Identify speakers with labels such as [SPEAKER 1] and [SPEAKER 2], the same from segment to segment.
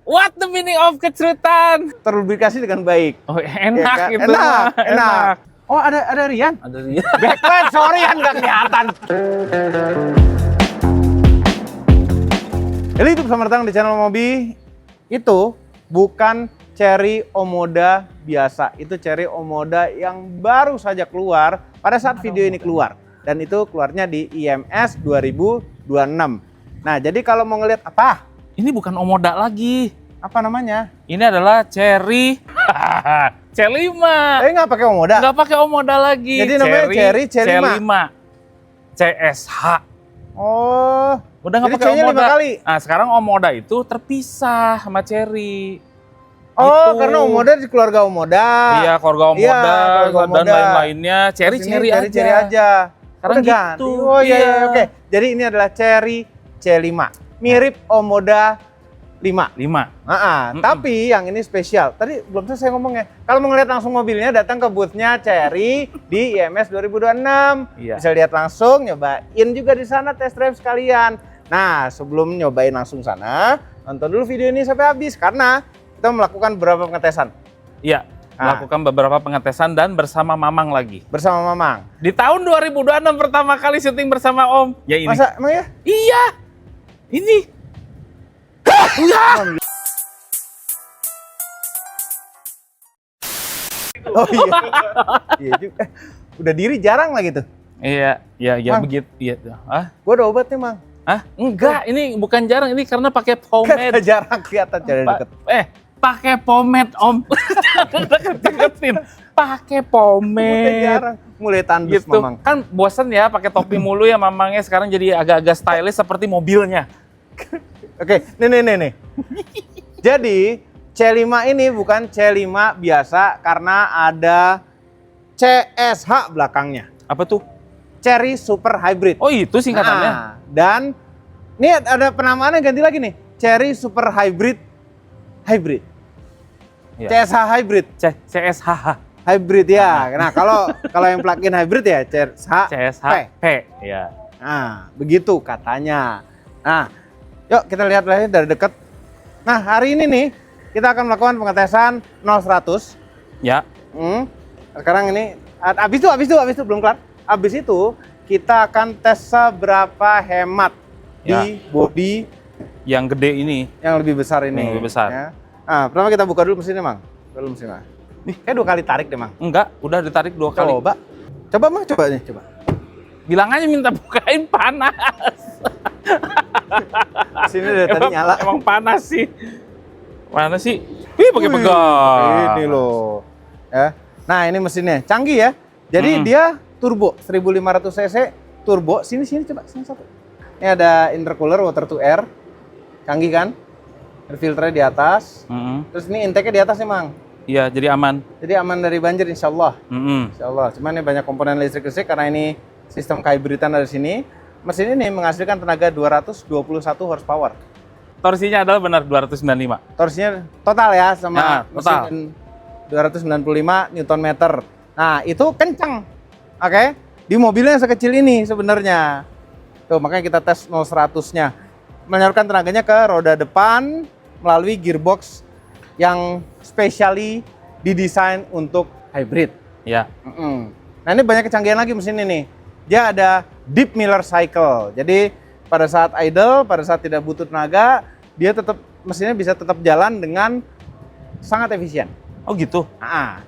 [SPEAKER 1] What the meaning of kecerutan?
[SPEAKER 2] Terlubrikasi dengan baik.
[SPEAKER 1] Oh, enak
[SPEAKER 2] Ya kan?
[SPEAKER 1] itu.
[SPEAKER 2] Enak. Oh, ada Rian.
[SPEAKER 1] Ada dia.
[SPEAKER 2] Backlight, sorry kan nggak kelihatan. Jadi itu selamat datang di channel Mobi. Itu bukan Cherry Omoda biasa. Itu Cherry Omoda yang baru saja keluar pada saat video ini keluar. Dan itu keluarnya di IMS 2026. Nah, jadi kalau mau ngeliat apa?
[SPEAKER 1] Ini bukan Omoda lagi.
[SPEAKER 2] Apa namanya?
[SPEAKER 1] Ini adalah Cherry C5.
[SPEAKER 2] Nggak pakai Omoda.
[SPEAKER 1] Nggak pakai Omoda lagi.
[SPEAKER 2] Jadi namanya Cherry C5.
[SPEAKER 1] CSH.
[SPEAKER 2] Oh.
[SPEAKER 1] Udah nggak
[SPEAKER 2] Jadi
[SPEAKER 1] pakai
[SPEAKER 2] C-nya
[SPEAKER 1] Omoda.
[SPEAKER 2] 5 kali.
[SPEAKER 1] Nah, sekarang Omoda itu terpisah sama Cherry.
[SPEAKER 2] Oh,
[SPEAKER 1] Gitu.
[SPEAKER 2] karena Omoda di keluarga Omoda.
[SPEAKER 1] Iya, keluarga Omoda,
[SPEAKER 2] Iya, keluarga
[SPEAKER 1] dan
[SPEAKER 2] Omoda.
[SPEAKER 1] lain-lainnya. Cherry aja.
[SPEAKER 2] Cherry aja.
[SPEAKER 1] Sekarang
[SPEAKER 2] Udah ganti.
[SPEAKER 1] gitu.
[SPEAKER 2] Oh iya,
[SPEAKER 1] Iya.
[SPEAKER 2] oke. Jadi ini adalah Cherry C5. Mirip Omoda 5.
[SPEAKER 1] 5.
[SPEAKER 2] Tapi yang ini spesial. Tadi belum selesai ngomongnya. Kalau mau ngeliat langsung mobilnya, datang ke booth-nya Cherry di IMS 2026.
[SPEAKER 1] Iya.
[SPEAKER 2] Bisa lihat langsung, nyobain juga di sana, test drive sekalian. Nah, sebelum nyobain langsung sana, nonton dulu video ini sampai habis karena kita melakukan beberapa pengetesan.
[SPEAKER 1] Iya, melakukan beberapa pengetesan dan bersama Mamang lagi.
[SPEAKER 2] Bersama Mamang.
[SPEAKER 1] Di tahun 2026 pertama kali syuting bersama Om. Ya ini.
[SPEAKER 2] Masa emang ya?
[SPEAKER 1] Iya. Ini.
[SPEAKER 2] Oh iya. Iya juga. Udah diri jarang lah gitu.
[SPEAKER 1] Iya,
[SPEAKER 2] Mang.
[SPEAKER 1] begitu. Iya. Ah?
[SPEAKER 2] Gua ada obatnya, Mang.
[SPEAKER 1] Hah? Enggak, ini bukan jarang, ini karena pakai
[SPEAKER 2] Kan
[SPEAKER 1] pomade.
[SPEAKER 2] jarang kelihatan dari deket.
[SPEAKER 1] Pakai pomade, Om. Deketin. Pakai
[SPEAKER 2] Udah
[SPEAKER 1] pomade.
[SPEAKER 2] jarang. Mulai tandus,
[SPEAKER 1] Gitu.
[SPEAKER 2] Mamang.
[SPEAKER 1] Kan bosan ya pakai topi mulu ya Mamangnya, sekarang jadi agak-agak stylish seperti mobilnya.
[SPEAKER 2] Oke, nih. Jadi, C5 ini bukan C5 biasa karena ada CSH belakangnya.
[SPEAKER 1] Apa tuh?
[SPEAKER 2] Cherry Super Hybrid.
[SPEAKER 1] Oh, itu singkatannya.
[SPEAKER 2] Nah, dan ini ada penamaannya ganti lagi nih. Cherry Super Hybrid.
[SPEAKER 1] Iya.
[SPEAKER 2] CSH Hybrid.
[SPEAKER 1] CSH.
[SPEAKER 2] Hybrid ya. Nah, kalau yang plug-in hybrid ya CSH.
[SPEAKER 1] CSH. Ya.
[SPEAKER 2] Nah, begitu katanya. Nah, yuk kita lihat lagi dari dekat. Nah, hari ini nih kita akan melakukan pengetesan 0-100.
[SPEAKER 1] Ya.
[SPEAKER 2] Sekarang ini habis itu belum kelar. Habis itu kita akan tes seberapa hemat di bodi
[SPEAKER 1] Yang gede ini.
[SPEAKER 2] yang lebih besar ini.
[SPEAKER 1] Yang lebih besar.
[SPEAKER 2] Ya. Nah, pertama kita buka dulu mesinnya, Mang. Buka dulu mesinnya. Nih, kayak 2 kali tarik deh, Mang.
[SPEAKER 1] Enggak, udah ditarik 2 kali.
[SPEAKER 2] Coba, Mang, coba nih, coba.
[SPEAKER 1] Bilang aja minta bukain, panas.
[SPEAKER 2] Sini dari tadi nyala.
[SPEAKER 1] Emang panas sih. Mana sih? Wih, pakai pegang.
[SPEAKER 2] Ini loh. Ya. Nah, ini mesinnya. Canggih ya. Jadi dia turbo 1500 cc turbo. Sini coba, sini satu. Ini ada intercooler water to air. Canggih kan? Air filternya di atas. Terus ini intake-nya di atas nih, Mang.
[SPEAKER 1] Iya, jadi aman.
[SPEAKER 2] Jadi aman dari banjir insya Allah. Insya Allah. Cuman ini banyak komponen listrik karena ini sistem kehybridan dari sini. Mesin ini menghasilkan tenaga 221 horsepower.
[SPEAKER 1] Torsinya adalah benar 295.
[SPEAKER 2] Torsinya total ya sama
[SPEAKER 1] Nah, total.
[SPEAKER 2] mesin 295 Nm. Nah, itu kencang. Oke. Di mobilnya yang sekecil ini sebenarnya. Tuh, makanya kita tes 0-100-nya. Menyalurkan tenaganya ke roda depan melalui gearbox yang spesially didesain untuk hybrid.
[SPEAKER 1] Ya.
[SPEAKER 2] Nah, ini banyak kecanggihan lagi mesin ini. Dia ada deep Miller cycle. Jadi pada saat idle, pada saat tidak butuh tenaga, mesinnya bisa tetap jalan dengan sangat efisien.
[SPEAKER 1] Oh gitu.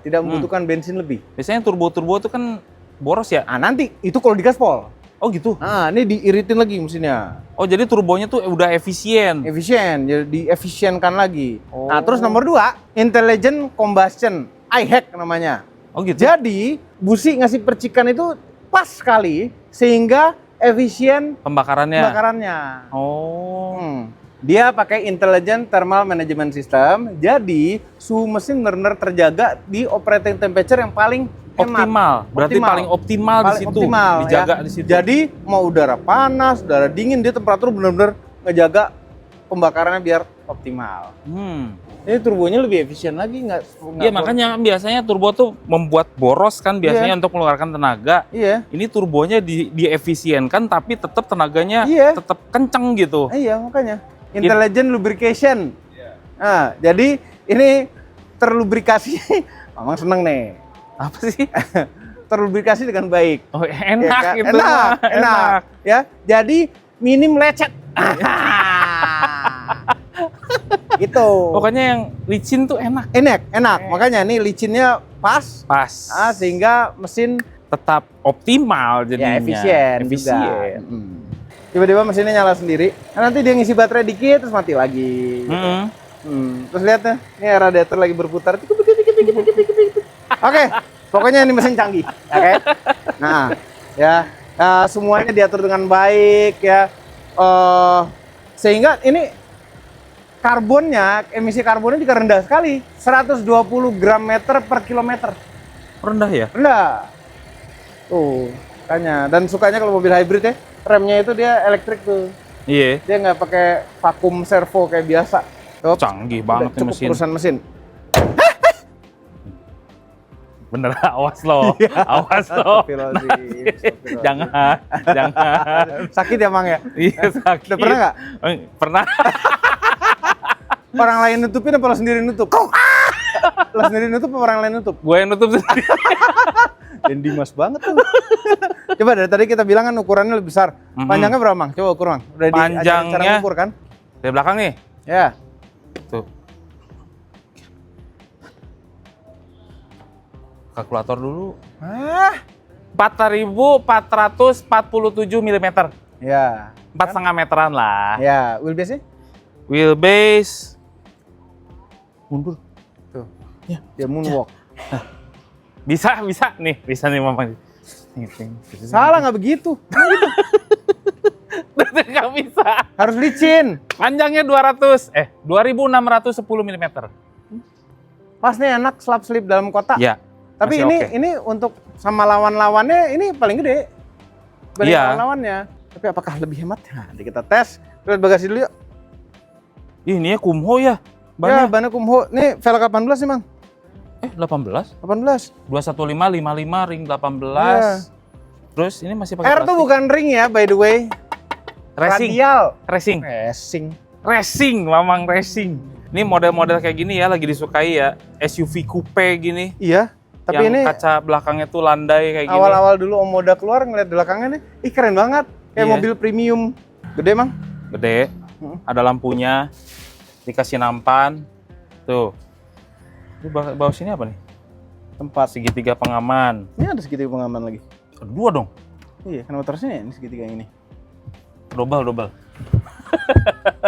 [SPEAKER 2] Tidak membutuhkan bensin lebih.
[SPEAKER 1] Biasanya turbo-turbo itu kan boros ya?
[SPEAKER 2] Nanti itu kalau digaspol.
[SPEAKER 1] Oh gitu.
[SPEAKER 2] Ini diiritin lagi mesinnya.
[SPEAKER 1] Oh, jadi turbonya tuh udah efisien.
[SPEAKER 2] Efisien, jadi diefisienkan lagi.
[SPEAKER 1] Oh.
[SPEAKER 2] Nah, terus nomor 2, intelligent combustion, iHack namanya.
[SPEAKER 1] Oh gitu.
[SPEAKER 2] Jadi busi ngasih percikan itu pas sekali sehingga efisien pembakarannya.
[SPEAKER 1] Oh.
[SPEAKER 2] Dia pakai intelligent thermal management system. Jadi suhu mesin benar-benar terjaga di operating temperature yang paling
[SPEAKER 1] optimal. Berarti paling optimal di situ. Dijaga
[SPEAKER 2] ya.
[SPEAKER 1] di situ.
[SPEAKER 2] Jadi mau udara panas, udara dingin, dia temperatur benar-benar ngejaga pembakarannya biar optimal. Ini turbonya lebih efisien lagi
[SPEAKER 1] Iya, makanya biasanya turbo tuh membuat boros kan biasanya untuk mengeluarkan tenaga.
[SPEAKER 2] Iya.
[SPEAKER 1] Ini turbonya diefisienkan tapi tetap tenaganya tetap kenceng gitu.
[SPEAKER 2] Iya, makanya. Intelligent lubrication. Nah, jadi ini terlubrikasi. Mamang seneng nih.
[SPEAKER 1] Apa sih?
[SPEAKER 2] Terlubrikasi dengan baik.
[SPEAKER 1] Oh, enak
[SPEAKER 2] Ya kan?
[SPEAKER 1] itu.
[SPEAKER 2] Enak. Ya, jadi minim lecet. Gitu.
[SPEAKER 1] Pokoknya yang licin tuh enak.
[SPEAKER 2] Enak. Makanya nih licinnya pas.
[SPEAKER 1] Pas.
[SPEAKER 2] Sehingga mesin
[SPEAKER 1] Tetap optimal jadinya.
[SPEAKER 2] ya efisien. Tiba-tiba mesinnya nyala sendiri. Nah, nanti dia ngisi baterai dikit terus mati lagi. Terus lihat nih, ini radiator lagi berputar. Oke, pokoknya ini mesin canggih. Oke. Nah, ya semuanya diatur dengan baik ya. Sehingga ini emisi karbonnya juga rendah sekali. 120 gram meter per kilometer.
[SPEAKER 1] Rendah ya?
[SPEAKER 2] Rendah. Tuh, makanya. Dan sukanya kalau mobil hybrid ya, remnya itu dia elektrik tuh.
[SPEAKER 1] Iya.
[SPEAKER 2] Dia nggak pakai vakum servo kayak biasa. Tuh,
[SPEAKER 1] Canggih banget nih
[SPEAKER 2] cukup
[SPEAKER 1] mesin.
[SPEAKER 2] urusan mesin.
[SPEAKER 1] Bener, awas lo. Awas lo.
[SPEAKER 2] Astagfirullahaladzim.
[SPEAKER 1] Jangan.
[SPEAKER 2] Sakit ya, Mang ya?
[SPEAKER 1] Iya, sakit.
[SPEAKER 2] Udah pernah nggak?
[SPEAKER 1] Pernah.
[SPEAKER 2] Orang lain nutupin apa lo sendiri nutup? Lo sendiri nutup apa orang lain nutup?
[SPEAKER 1] Gue yang nutup sendiri.
[SPEAKER 2] Dan Dimas banget tuh. Coba dari tadi kita bilang kan ukurannya lebih besar. Panjangnya berapa, Mang? Coba ukur, Mang. Udah diajarin cara ukur kan?
[SPEAKER 1] Dari belakang nih.
[SPEAKER 2] Ya.
[SPEAKER 1] Tuh. Kalkulator dulu. 4.447 mm.
[SPEAKER 2] Ya.
[SPEAKER 1] 4,5 meteran lah.
[SPEAKER 2] Ya, wheelbase-nya?
[SPEAKER 1] Wheelbase. Mundur.
[SPEAKER 2] Tuh.
[SPEAKER 1] Ya.
[SPEAKER 2] Dia moonwalk.
[SPEAKER 1] Bisa nih Mama.
[SPEAKER 2] Salah nggak begitu?
[SPEAKER 1] Nggak bisa.
[SPEAKER 2] Harus licin.
[SPEAKER 1] Panjangnya 2610 mm.
[SPEAKER 2] Pas nih enak slap-slip dalam kota.
[SPEAKER 1] Ya.
[SPEAKER 2] Tapi ini untuk sama lawan-lawannya ini paling gede. Dibanding lawan-lawannya. Tapi apakah lebih hemat? Nah, nanti kita tes. Lihat bagasi dulu yuk.
[SPEAKER 1] Ini ya Kumho ya.
[SPEAKER 2] Ya, bannya Kumho. Nih velg 18 nih, Mang.
[SPEAKER 1] 18?
[SPEAKER 2] 18.
[SPEAKER 1] 21555 ring 18.
[SPEAKER 2] Ya.
[SPEAKER 1] Terus ini masih pakai
[SPEAKER 2] R tuh
[SPEAKER 1] plastik.
[SPEAKER 2] bukan ring ya, by the way.
[SPEAKER 1] Racing.
[SPEAKER 2] Racing.
[SPEAKER 1] Racing, Mamang racing. Ini model-model kayak gini ya lagi disukai ya. SUV coupe gini.
[SPEAKER 2] Iya. Tapi
[SPEAKER 1] yang
[SPEAKER 2] ini
[SPEAKER 1] kaca belakangnya tuh landai kayak gini.
[SPEAKER 2] awal-awal dulu Om Moda keluar ngeliat belakangnya nih. Ih, keren banget. Kayak
[SPEAKER 1] Iya.
[SPEAKER 2] mobil premium. Gede, Mang.
[SPEAKER 1] Gede. Ada lampunya. Dikasih nampan. Tuh. Ini bawah sini apa nih? Tempat segitiga pengaman.
[SPEAKER 2] Ini ada segitiga pengaman lagi.
[SPEAKER 1] Kedua dong.
[SPEAKER 2] Iya, kenapa terusnya ya ini segitiga yang ini?
[SPEAKER 1] Double.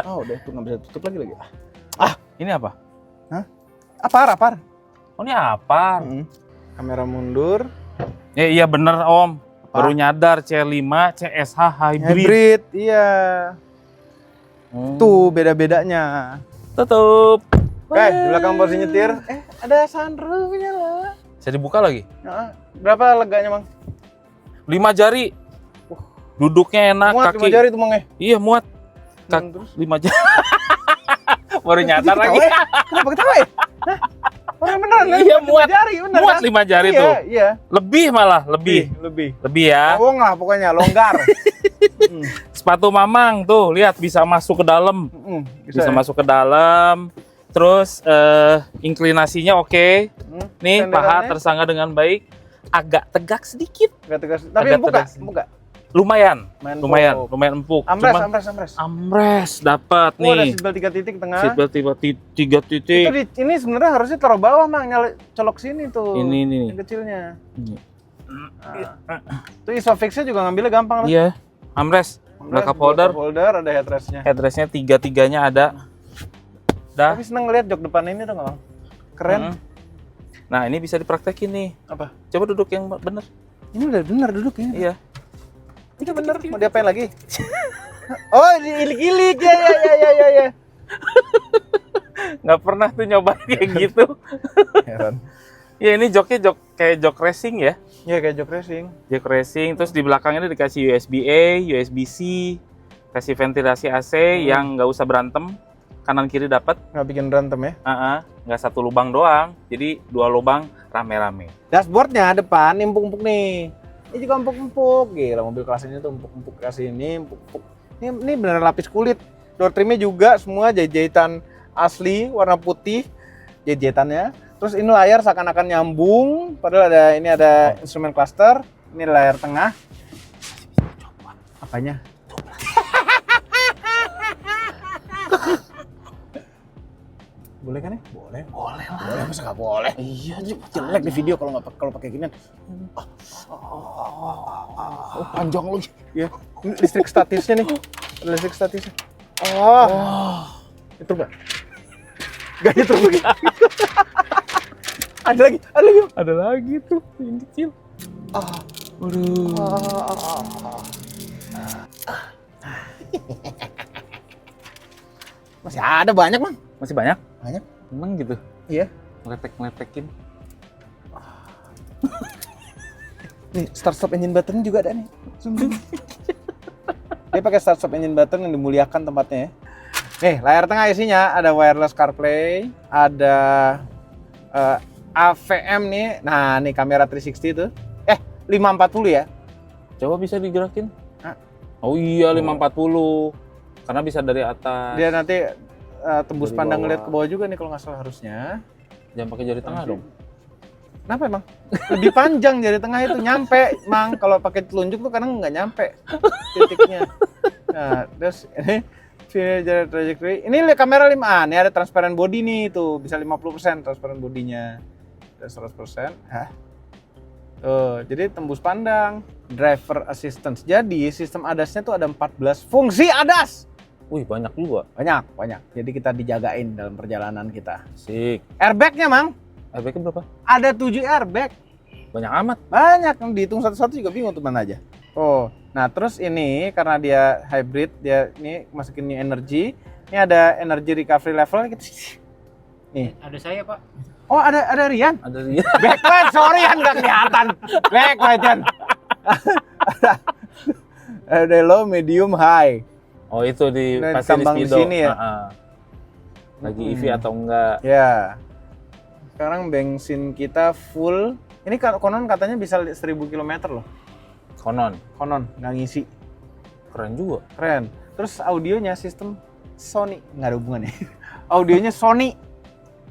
[SPEAKER 2] Oh, udah tuh nggak bisa tutup lagi.
[SPEAKER 1] Ini apa?
[SPEAKER 2] Hah? Apar.
[SPEAKER 1] Oh, ini apa?
[SPEAKER 2] Kamera mundur.
[SPEAKER 1] Iya bener Om. Baru nyadar C5 CSH hybrid.
[SPEAKER 2] Iya. Tuh beda-bedanya.
[SPEAKER 1] Tutup.
[SPEAKER 2] Oke, di belakang posisi nyetir. Ada sunroofnya lah.
[SPEAKER 1] Bisa dibuka lagi?
[SPEAKER 2] Berapa leganya, Mang?
[SPEAKER 1] 5 jari. Duduknya enak,
[SPEAKER 2] Muat
[SPEAKER 1] kaki.
[SPEAKER 2] 5 jari tuh, Mang ya?
[SPEAKER 1] Iya, muat.
[SPEAKER 2] Terus?
[SPEAKER 1] 5 jari. Baru nyadar lagi.
[SPEAKER 2] Kenapa ketawa ya? Hah? Orang beneran kan?
[SPEAKER 1] Iya,
[SPEAKER 2] 5
[SPEAKER 1] muat.
[SPEAKER 2] jari, bener
[SPEAKER 1] Muat
[SPEAKER 2] kan?
[SPEAKER 1] 5 jari
[SPEAKER 2] Iya,
[SPEAKER 1] tuh.
[SPEAKER 2] Iya.
[SPEAKER 1] Lebih malah, lebih. Lebih ya.
[SPEAKER 2] Lowong lah pokoknya, longgar.
[SPEAKER 1] Sepatu Mamang tuh, lihat bisa masuk ke dalam. Bisa
[SPEAKER 2] ya?
[SPEAKER 1] masuk ke dalam. Terus inklinasinya oke. Nih, paha tersangga dengan baik. Agak tegak sedikit.
[SPEAKER 2] Agak tegas. Tapi
[SPEAKER 1] Agak
[SPEAKER 2] empuk
[SPEAKER 1] tegas.
[SPEAKER 2] nggak? Empuk nggak?
[SPEAKER 1] Lumayan
[SPEAKER 2] Empuk.
[SPEAKER 1] empuk.
[SPEAKER 2] Amres,
[SPEAKER 1] Cuman
[SPEAKER 2] amres.
[SPEAKER 1] Amres dapat
[SPEAKER 2] Oh, ada
[SPEAKER 1] nih.
[SPEAKER 2] seatbelt 3 titik tengah.
[SPEAKER 1] Seatbelt 3 titik.
[SPEAKER 2] Itu ini sebenarnya harusnya taruh bawah, Mang, colok sini tuh.
[SPEAKER 1] Ini nih.
[SPEAKER 2] Yang kecilnya.
[SPEAKER 1] Ini.
[SPEAKER 2] Itu isofixnya juga ngambilnya gampang loh.
[SPEAKER 1] Iya, Amres. Belakang holder.
[SPEAKER 2] Holder ada headrestnya.
[SPEAKER 1] Headrestnya 3-3-nya ada. Dah.
[SPEAKER 2] Tapi seneng ngeliat jok depan ini tuh nggak, Bang? Keren.
[SPEAKER 1] Nah, ini bisa dipraktekin nih.
[SPEAKER 2] Apa?
[SPEAKER 1] Coba duduk yang bener.
[SPEAKER 2] Ini udah bener duduknya.
[SPEAKER 1] Iya.
[SPEAKER 2] Ini bener. Mau diapain lagi? Oh, diilik-ilik. Ya.
[SPEAKER 1] Nggak pernah tuh nyoba kayak gitu.
[SPEAKER 2] Heran.
[SPEAKER 1] Ya ini joknya kayak jok racing ya.
[SPEAKER 2] Iya, kayak jok racing.
[SPEAKER 1] Jok racing, terus di belakangnya dikasih USB-A, USB-C, kasih ventilasi AC yang nggak usah berantem, kanan kiri dapat.
[SPEAKER 2] Nggak bikin berantem ya?
[SPEAKER 1] Nggak satu lubang doang, jadi 2 lubang rame-rame.
[SPEAKER 2] Dashboardnya depan empuk-empuk nih. Ini juga empuk-empuk. Gila, mobil kelas ini tuh empuk-empuk kelas ini, empuk-empuk. Ini beneran lapis kulit. Door trimnya juga semua jahitan asli warna putih jejetannya. Terus ini layar seakan-akan nyambung, padahal ini ada instrumen cluster. Ini layar tengah. Apanya? Boleh kan ya? Boleh. Boleh lah. Boleh, masa nggak boleh? Iya, jelek di video kalau pakai ginian. Oh, panjang lagi. Ya, ini listrik statisnya nih. Ada listrik statisnya. Itu enggak? Enggak itu begini. Ada lagi.
[SPEAKER 1] Ada lagi tuh yang kecil. Waduh.
[SPEAKER 2] Masih ada banyak, Bang.
[SPEAKER 1] Masih banyak?
[SPEAKER 2] Banyak.
[SPEAKER 1] Emang gitu?
[SPEAKER 2] Iya.
[SPEAKER 1] Ngeletek-ngeletekin.
[SPEAKER 2] Nih, start stop engine button juga ada nih. Dia pakai start stop engine button yang dimuliakan tempatnya ya. Nih, layar tengah isinya ada wireless CarPlay, ada AVM nih. Nah, nih kamera 360 tuh. 540 ya.
[SPEAKER 1] Coba bisa digerakin?
[SPEAKER 2] Hah?
[SPEAKER 1] Oh iya, 540. Karena bisa dari atas.
[SPEAKER 2] Dia nanti tembus
[SPEAKER 1] Dari
[SPEAKER 2] pandang
[SPEAKER 1] bawah.
[SPEAKER 2] ngeliat ke bawah juga nih kalau nggak salah harusnya.
[SPEAKER 1] Jangan pakai jari tengah dong.
[SPEAKER 2] Kenapa emang? Lebih panjang jari tengah itu nyampe, Mang. Kalau pakai telunjuk tuh kadang nggak nyampe titiknya. Nah, terus ini video jari trajectory. Ini kamera 5A, nih ada transparent body nih tuh, bisa 50% transparent bodinya. Dan 100%. Tuh, jadi tembus pandang, driver assistance. Jadi sistem ADAS-nya tuh ada 14 fungsi ADAS.
[SPEAKER 1] Wih, banyak juga.
[SPEAKER 2] Banyak. Jadi kita dijagain dalam perjalanan kita.
[SPEAKER 1] Asik.
[SPEAKER 2] Airbag-nya, Mang,
[SPEAKER 1] Airbagnya berapa?
[SPEAKER 2] ada 7 airbag.
[SPEAKER 1] Banyak amat.
[SPEAKER 2] Banyak, dihitung satu-satu juga bingung tuh mana aja. Oh, nah terus ini karena dia hybrid, dia ini masukin new energy. Ini ada energy recovery level gitu. Nih.
[SPEAKER 3] Ada saya, Pak.
[SPEAKER 2] Oh, ada Rian.
[SPEAKER 1] Ada dia.
[SPEAKER 2] Backlight, sorry Yan, nggak kelihatan. Backlight Yan. Ada low, medium, high.
[SPEAKER 1] Oh, itu di
[SPEAKER 2] Nah,
[SPEAKER 1] pasti di
[SPEAKER 2] ditambang di
[SPEAKER 1] Speedo.
[SPEAKER 2] sini ya?
[SPEAKER 1] Lagi EV atau enggak?
[SPEAKER 2] Ya. Sekarang bensin kita full. Ini konon katanya bisa 1000 km loh.
[SPEAKER 1] Konon.
[SPEAKER 2] Konon, nggak ngisi.
[SPEAKER 1] Keren juga.
[SPEAKER 2] Keren. Terus audionya sistem Sony, nggak ada hubungannya. Audionya Sony.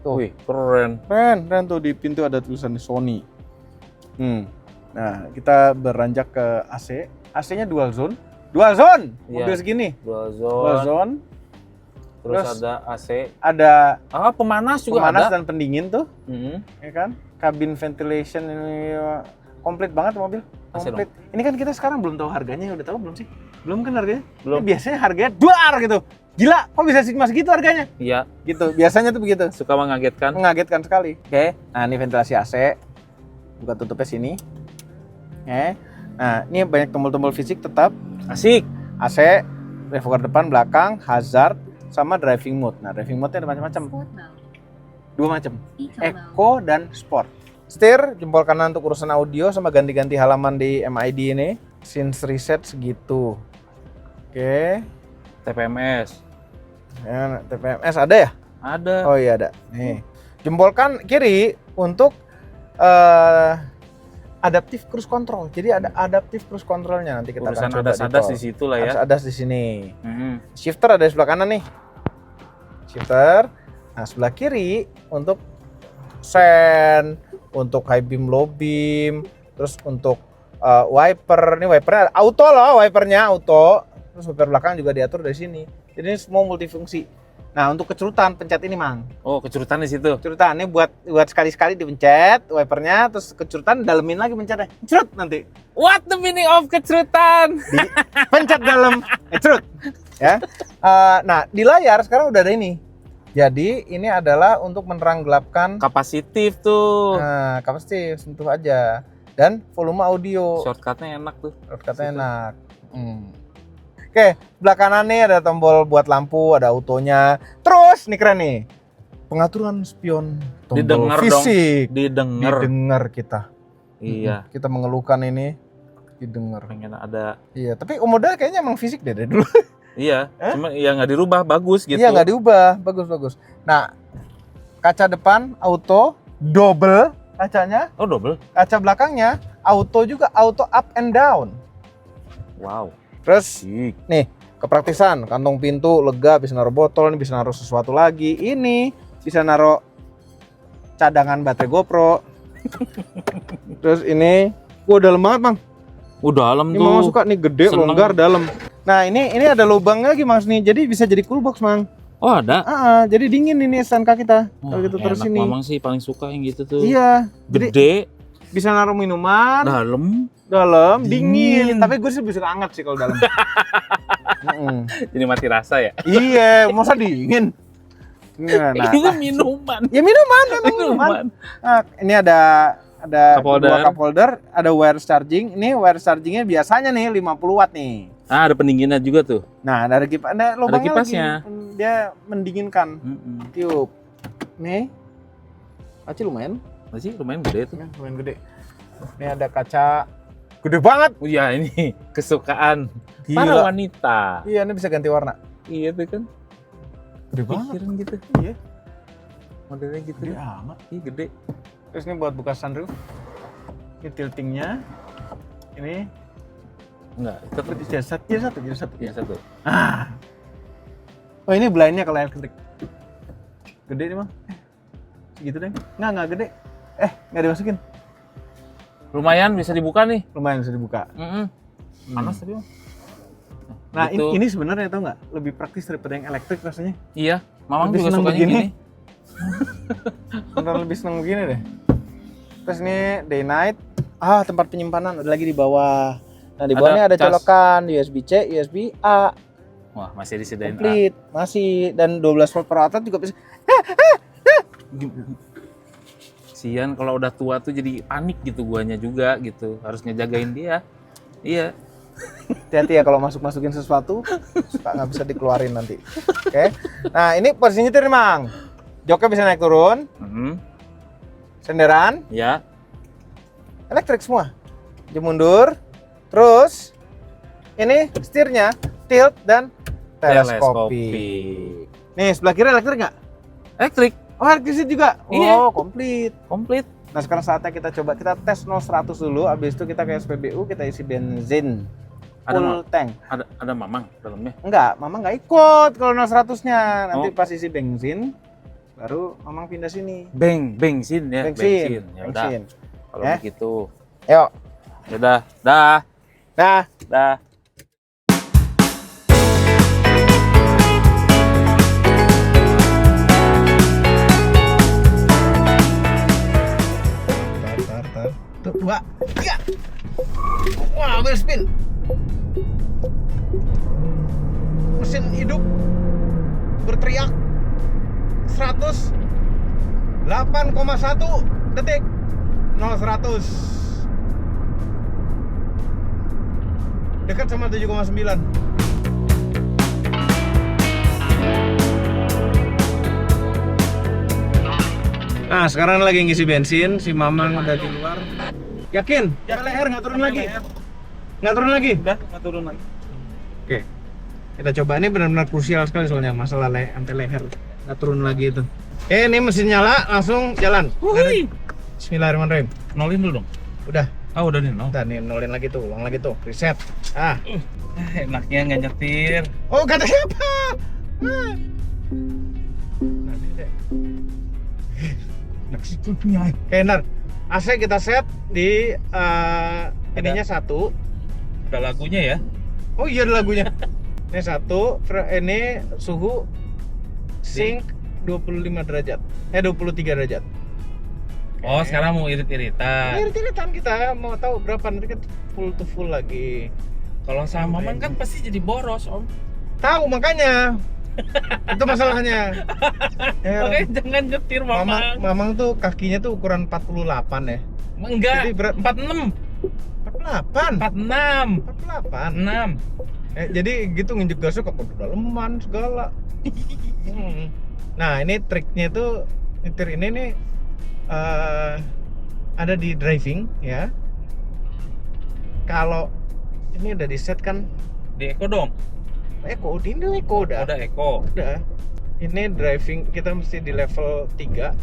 [SPEAKER 2] Tuh.
[SPEAKER 1] Wih, keren.
[SPEAKER 2] Keren tuh di pintu ada tulisan Sony. Nah, kita beranjak ke AC. AC-nya dual zone.
[SPEAKER 1] Iya.
[SPEAKER 2] Mobil segini.
[SPEAKER 1] Dual
[SPEAKER 2] Dual
[SPEAKER 1] zone.
[SPEAKER 2] zone.
[SPEAKER 1] Terus
[SPEAKER 2] Terus
[SPEAKER 1] ada AC.
[SPEAKER 2] Ada
[SPEAKER 1] Pemanas juga
[SPEAKER 2] pemanas
[SPEAKER 1] ada.
[SPEAKER 2] dan pendingin tuh,
[SPEAKER 1] Mhm.
[SPEAKER 2] ya kan? Kabin ventilation ini komplit banget mobil.
[SPEAKER 1] AC
[SPEAKER 2] Komplit. Ini kan kita sekarang belum tahu harganya, udah tahu belum sih? Belum kan harganya?
[SPEAKER 1] Belum.
[SPEAKER 2] Ini biasanya harganya duar gitu. Gila, kok bisa mas gitu harganya?
[SPEAKER 1] Iya,
[SPEAKER 2] Gitu. Biasanya tuh begitu.
[SPEAKER 1] suka mengagetkan.
[SPEAKER 2] Mengagetkan sekali. Oke. Nah, ini ventilasi AC. Buka tutupnya sini. Nah, ini banyak tombol-tombol fisik tetap.
[SPEAKER 1] Asik.
[SPEAKER 2] AC, revoker depan, belakang, hazard, sama driving mode. Nah, driving mode-nya ada macam-macam.
[SPEAKER 4] Sport mode,
[SPEAKER 2] 2 macam.
[SPEAKER 4] eco mode,
[SPEAKER 2] Eco dan Sport. Setir, jempol kanan untuk urusan audio sama ganti-ganti halaman di MID ini. Scenes reset segitu. Oke.
[SPEAKER 1] TPMS.
[SPEAKER 2] Ya, TPMS ada ya?
[SPEAKER 1] Ada.
[SPEAKER 2] Oh iya ada. Nih. Jempol kiri untuk adaptive cruise control. Jadi ada adaptive cruise controlnya, nanti kita
[SPEAKER 1] Urusan
[SPEAKER 2] akan coba
[SPEAKER 1] adas-adas
[SPEAKER 2] tol.
[SPEAKER 1] di situ lah ya.
[SPEAKER 2] Adas di sini.
[SPEAKER 1] Mhm.
[SPEAKER 2] Shifter ada di sebelah kanan nih. Shifter. Nah, sebelah kiri untuk sen, untuk high beam, low beam, terus untuk wiper. Ini wipernya auto loh, wipernya auto. Terus wiper belakang juga diatur dari sini. Jadi ini semua multifungsi. Nah, untuk kecerutan pencet ini, Mang.
[SPEAKER 1] Oh, kecurutan di situ.
[SPEAKER 2] Kecerutan ini buat sekali-sekali dipencet wipernya, terus kecerutan dalemin lagi pencetnya. Cerut nanti.
[SPEAKER 1] What the meaning of kecurutan?
[SPEAKER 2] Pencet dalam, cerut. Ya. Nah, di layar sekarang udah ada ini. Jadi, ini adalah untuk menerang gelapkan
[SPEAKER 1] Kapasitif tuh.
[SPEAKER 2] kapasitif, sentuh aja. Dan volume audio.
[SPEAKER 1] Shortcutnya enak tuh.
[SPEAKER 2] Katanya enak. Oke, sebelah kanan nih ada tombol buat lampu, ada autonya. Terus, nih keren nih. Pengaturan spion tombol
[SPEAKER 1] Didengar
[SPEAKER 2] fisik.
[SPEAKER 1] Didengar.
[SPEAKER 2] Didengar kita.
[SPEAKER 1] Iya.
[SPEAKER 2] Kita mengeluhkan ini didengar.
[SPEAKER 1] Pengen ada.
[SPEAKER 2] Iya, tapi modal kayaknya emang fisik deh dari dulu.
[SPEAKER 1] Iya. Cuma ya nggak dirubah, bagus gitu.
[SPEAKER 2] Iya, nggak diubah, bagus. Nah, kaca depan auto double kacanya,
[SPEAKER 1] Oh, double.
[SPEAKER 2] kaca belakangnya auto juga, auto up and down.
[SPEAKER 1] Wow.
[SPEAKER 2] Terus
[SPEAKER 1] Asik.
[SPEAKER 2] nih kepraktisan, kantong pintu lega, bisa naruh botol, ini bisa naruh sesuatu lagi. Ini bisa naruh cadangan baterai GoPro. Terus ini, dalam banget Bang.
[SPEAKER 1] Dalam
[SPEAKER 2] Ini
[SPEAKER 1] tuh.
[SPEAKER 2] Mama suka nih, gede,
[SPEAKER 1] Seneng.
[SPEAKER 2] longgar, dalam. Nah ini ada lubangnya lagi Mas nih, jadi bisa jadi cool box Mang.
[SPEAKER 1] Oh ada.
[SPEAKER 2] Jadi dingin ini STNK kita. Kalau gitu terus
[SPEAKER 1] enak.
[SPEAKER 2] ini.
[SPEAKER 1] Mamang sih paling suka yang gitu tuh.
[SPEAKER 2] Iya. Jadi
[SPEAKER 1] Gede,
[SPEAKER 2] bisa naruh minuman.
[SPEAKER 1] dalam,
[SPEAKER 2] Dingin. Tapi gue sih lebih suka hangat sih kalau dalam.
[SPEAKER 1] jadi mati rasa ya.
[SPEAKER 2] Iya, masa dingin. Nah,
[SPEAKER 1] Ini kan minuman.
[SPEAKER 2] ya minuman, memang minuman. Nah, ini ada dua cup holder, ada wire charging. Ini wire chargingnya biasanya nih 50 watt nih.
[SPEAKER 1] Ada pendinginnya juga tuh.
[SPEAKER 2] Nah, ada lubangnya
[SPEAKER 1] kipasnya.
[SPEAKER 2] lagi. Dia mendinginkan. Tiup. Nih. Kaca lumayan.
[SPEAKER 1] Masih lumayan gede tuh.
[SPEAKER 2] Lumayan gede. Ini ada kaca gede banget.
[SPEAKER 1] Oh iya, ini kesukaan
[SPEAKER 2] Gila.
[SPEAKER 1] para wanita.
[SPEAKER 2] Iya, ini bisa ganti warna.
[SPEAKER 1] Iya tuh kan.
[SPEAKER 2] Gede
[SPEAKER 1] Pikiran gitu.
[SPEAKER 2] Iya.
[SPEAKER 1] Modelnya gitu.
[SPEAKER 2] Gede amat.
[SPEAKER 1] Iya gede.
[SPEAKER 2] Terus ini buat buka sunroof. Ini tiltingnya. Ini
[SPEAKER 1] Enggak, tetap
[SPEAKER 2] jadi satu.
[SPEAKER 1] ya satu.
[SPEAKER 2] Oh ini blindnya kalau elektrik. Gede nih Bang. Segitu deh. Nggak gede. Nggak dimasukin.
[SPEAKER 1] Lumayan bisa dibuka nih.
[SPEAKER 2] Lumayan bisa dibuka.
[SPEAKER 1] Panas tapi Bang.
[SPEAKER 2] Nah
[SPEAKER 1] Gitu.
[SPEAKER 2] ini sebenarnya tau nggak? Lebih praktis daripada yang elektrik rasanya.
[SPEAKER 1] Iya, Mamang
[SPEAKER 2] Lebih
[SPEAKER 1] juga
[SPEAKER 2] seneng
[SPEAKER 1] suka
[SPEAKER 2] begini.
[SPEAKER 1] gini.
[SPEAKER 2] Bener lebih seneng begini deh. Terus ini day night. Tempat penyimpanan ada lagi di bawah. Nah di bawahnya ada
[SPEAKER 1] cas.
[SPEAKER 2] colokan USB-C, USB-A.
[SPEAKER 1] Wah, masih disediain
[SPEAKER 2] Komplit. Masih. Dan 12 volt per outlet juga bisa.
[SPEAKER 1] Sian kalau udah tua tuh jadi panik gitu guanya juga gitu. Harus ngejagain dia. Iya.
[SPEAKER 2] Hati-hati ya kalau masukin sesuatu, suka nggak bisa dikeluarin nanti. Oke. Nah ini posisi nyetir nih Mang. Joknya bisa naik turun, senderan,
[SPEAKER 1] Ya.
[SPEAKER 2] elektrik semua. Jam mundur, terus ini setirnya tilt dan teleskopi. Nih sebelah kiri elektrik nggak?
[SPEAKER 1] Elektrik.
[SPEAKER 2] Oh elektrik seat juga.
[SPEAKER 1] Iya.
[SPEAKER 2] Komplit.
[SPEAKER 1] Komplit.
[SPEAKER 2] Nah sekarang saatnya kita tes 0-100 dulu. Habis itu kita ke SPBU, kita isi bensin. Full tank.
[SPEAKER 1] Ada Mamang dalamnya.
[SPEAKER 2] Enggak, Mama nggak ikut kalau 0-100-nya. Nanti pas isi bensin, baru Mamang pindah sini.
[SPEAKER 1] Bensin ya.
[SPEAKER 2] Bensin.
[SPEAKER 1] Ya udah. Kalau begitu.
[SPEAKER 2] Yuk.
[SPEAKER 1] Ya udah. Dah.
[SPEAKER 2] Nah,
[SPEAKER 1] Dah.
[SPEAKER 2] tar. Tuh, 2, 3. Wah, berspin. Mesin hidup berteriak 108,1 detik 0-100. Dekat sama 7,9. Nah, sekarang lagi ngisi bensin, si Mamang udah di luar. Yakin? Leher nggak turun lagi? Nggak turun lagi?
[SPEAKER 1] Udah, nggak turun lagi.
[SPEAKER 2] Oke. Kita coba, ini benar-benar krusial sekali soalnya masalah sampai leher. Nggak turun lagi itu. Ini mesin nyala, langsung jalan. Bismillahirrahmanirrahim.
[SPEAKER 1] Nolin dulu dong.
[SPEAKER 2] Udah.
[SPEAKER 1] Oh, udah nih, nol.
[SPEAKER 2] Nih nolin lagi tuh, ulang lagi tuh, reset.
[SPEAKER 1] Enaknya nggak nyetir.
[SPEAKER 2] Oh kata siapa? Nah, ini deh. Kenar. AC kita set di ininya 1.
[SPEAKER 1] Ada lagunya ya.
[SPEAKER 2] Oh iya ada lagunya. Ini 1, ini suhu sync 25 derajat. 23 derajat.
[SPEAKER 1] Oh, sekarang mau irit-iritan.
[SPEAKER 2] Irit-iritan kita mau tahu berapa, nanti kan full to full lagi.
[SPEAKER 1] Kalau sama Mamang kan pasti jadi boros, Om.
[SPEAKER 2] Tahu makanya. Itu masalahnya.
[SPEAKER 1] Oke, jangan nyetir Mamang.
[SPEAKER 2] Mamang tuh kakinya tuh ukuran 48 ya.
[SPEAKER 1] Enggak,
[SPEAKER 2] Jadi berat
[SPEAKER 1] 46.
[SPEAKER 2] 48.
[SPEAKER 1] 46.
[SPEAKER 2] 48.
[SPEAKER 1] 6.
[SPEAKER 2] Jadi gitu nginjek gasnya kok daleman segala. Nah, ini triknya tuh nyetir ini nih ada di driving ya. Kalau ini udah di set kan
[SPEAKER 1] Di Eko dong.
[SPEAKER 2] Eko, ini Eko udah.
[SPEAKER 1] Udah Eko.
[SPEAKER 2] Udah. Ini driving kita mesti di level 3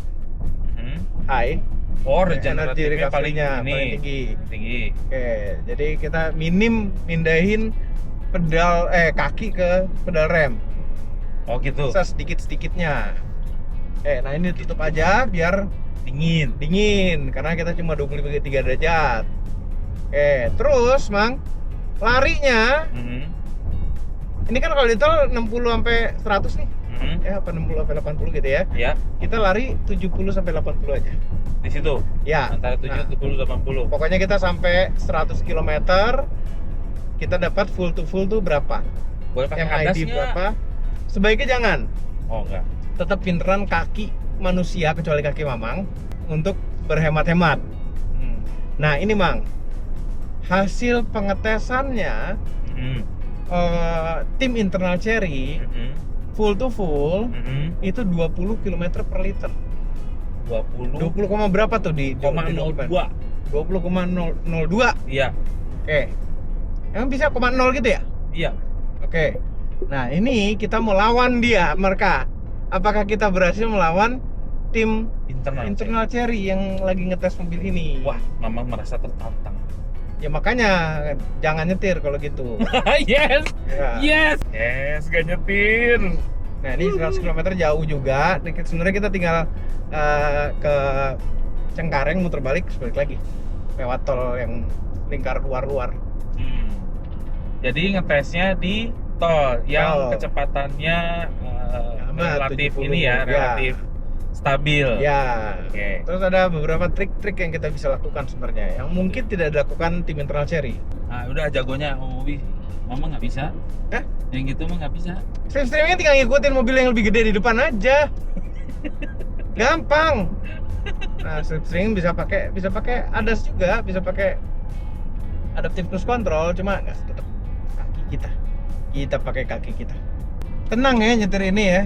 [SPEAKER 2] high.
[SPEAKER 1] Oh,
[SPEAKER 2] Energi
[SPEAKER 1] regeneratifnya paling
[SPEAKER 2] recovery-nya
[SPEAKER 1] ini.
[SPEAKER 2] paling tinggi.
[SPEAKER 1] Tinggi.
[SPEAKER 2] Oke, jadi kita mindahin kaki ke pedal rem.
[SPEAKER 1] Oh gitu.
[SPEAKER 2] Bisa sedikit-sedikitnya. Nah ini tutup aja biar dingin karena kita cuma 23 derajat. Terus Mang, larinya ini kan kalau di tol 60 sampai 100 nih. Ya apa 60 sampai 80 gitu ya.
[SPEAKER 1] Ya.
[SPEAKER 2] Kita lari 70 sampai 80 aja.
[SPEAKER 1] Di situ.
[SPEAKER 2] Ya.
[SPEAKER 1] Antara 70 80.
[SPEAKER 2] Pokoknya kita sampai 100 km kita dapat full to full tuh berapa?
[SPEAKER 1] Boleh pakai
[SPEAKER 2] MID
[SPEAKER 1] adasnya?
[SPEAKER 2] berapa? Sebaiknya jangan.
[SPEAKER 1] Oh enggak.
[SPEAKER 2] Tetap pinteran kaki manusia kecuali kaki Mamang untuk berhemat-hemat. Nah ini Mang, hasil pengetesannya tim internal Chery full to full itu 20 km per liter. 20 berapa tuh di
[SPEAKER 1] 20,02.
[SPEAKER 2] 20,002.
[SPEAKER 1] Iya.
[SPEAKER 2] Oke. Emang bisa 0 gitu ya?
[SPEAKER 1] Iya.
[SPEAKER 2] Oke. Nah, ini kita mau lawan mereka. Apakah kita berhasil melawan tim internal Chery yang lagi ngetes mobil ini?
[SPEAKER 1] Wah, Mamang merasa tertantang.
[SPEAKER 2] Ya makanya jangan nyetir kalau gitu.
[SPEAKER 1] Yes.
[SPEAKER 2] Ya.
[SPEAKER 1] Yes, gak nyetir.
[SPEAKER 2] Nah, ini 100 km jauh juga. Sebenarnya kita tinggal ke Cengkareng muter balik lagi. Lewat tol yang lingkar luar.
[SPEAKER 1] Jadi ngetesnya di tol yang
[SPEAKER 2] Tol.
[SPEAKER 1] kecepatannya relatif
[SPEAKER 2] 70.
[SPEAKER 1] ini ya, relatif stabil.
[SPEAKER 2] Ya.
[SPEAKER 1] Oke.
[SPEAKER 2] Terus ada beberapa trik-trik yang kita bisa lakukan sebenarnya yang mungkin tidak dilakukan tim internal Chery.
[SPEAKER 1] Nah, udah jagonya mobil. Mama nggak bisa.
[SPEAKER 2] Hah?
[SPEAKER 1] Yang gitu mah nggak bisa.
[SPEAKER 2] Streamingnya tinggal ngikutin mobil yang lebih gede di depan aja. Gampang. Nah, streaming bisa pakai ADAS juga, bisa pakai adaptive cruise control, cuma nggak tetap kaki kita. Kita pakai kaki kita. Tenang ya nyetir ini ya.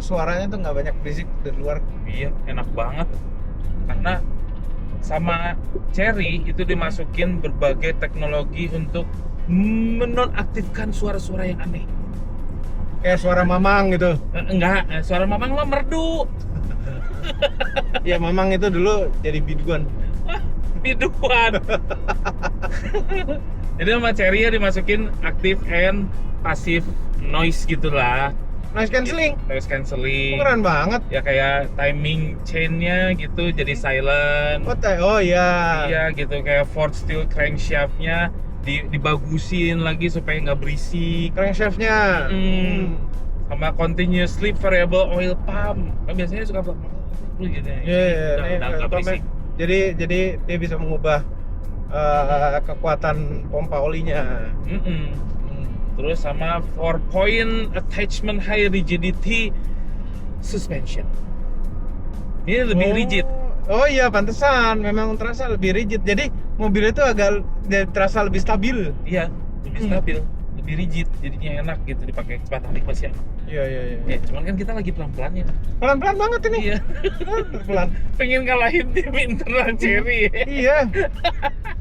[SPEAKER 2] Suaranya tuh nggak banyak berisik dari luar.
[SPEAKER 1] Iya, enak banget. Karena sama Chery itu dimasukin berbagai teknologi untuk menonaktifkan suara-suara yang aneh.
[SPEAKER 2] Kayak suara Mamang gitu.
[SPEAKER 1] Enggak, suara Mamang mah merdu.
[SPEAKER 2] Ya Mamang itu dulu jadi biduan.
[SPEAKER 1] Biduan. Jadi sama Chery ya dimasukin active and passive noise gitulah.
[SPEAKER 2] Noise cancelling.
[SPEAKER 1] Noise cancelling.
[SPEAKER 2] Keren banget.
[SPEAKER 1] Ya kayak timing chainnya gitu jadi silent.
[SPEAKER 2] Oh iya.
[SPEAKER 1] Iya gitu, kayak Ford steel crankshaftnya dibagusin lagi supaya nggak berisik.
[SPEAKER 2] Crankshaftnya.
[SPEAKER 1] Sama continuously variable oil pump. Kan biasanya suka gitu ya.
[SPEAKER 2] Iya.
[SPEAKER 1] Udah nggak berisik.
[SPEAKER 2] Jadi dia bisa mengubah kekuatan pompa olinya.
[SPEAKER 1] Terus sama 4-point attachment high rigidity suspension. Ini lebih rigid.
[SPEAKER 2] Oh iya, pantesan. Memang terasa lebih rigid. Jadi mobil itu agak terasa lebih stabil.
[SPEAKER 1] Iya, lebih stabil, lebih rigid. Jadinya enak gitu dipakai kecepatan masih enak.
[SPEAKER 2] Iya.
[SPEAKER 1] Ya, cuman kan kita lagi pelan-pelan ya.
[SPEAKER 2] Pelan-pelan banget ini.
[SPEAKER 1] Iya.
[SPEAKER 2] Pelan.
[SPEAKER 1] Pengen ngalahin tim internal Chery.
[SPEAKER 2] Iya.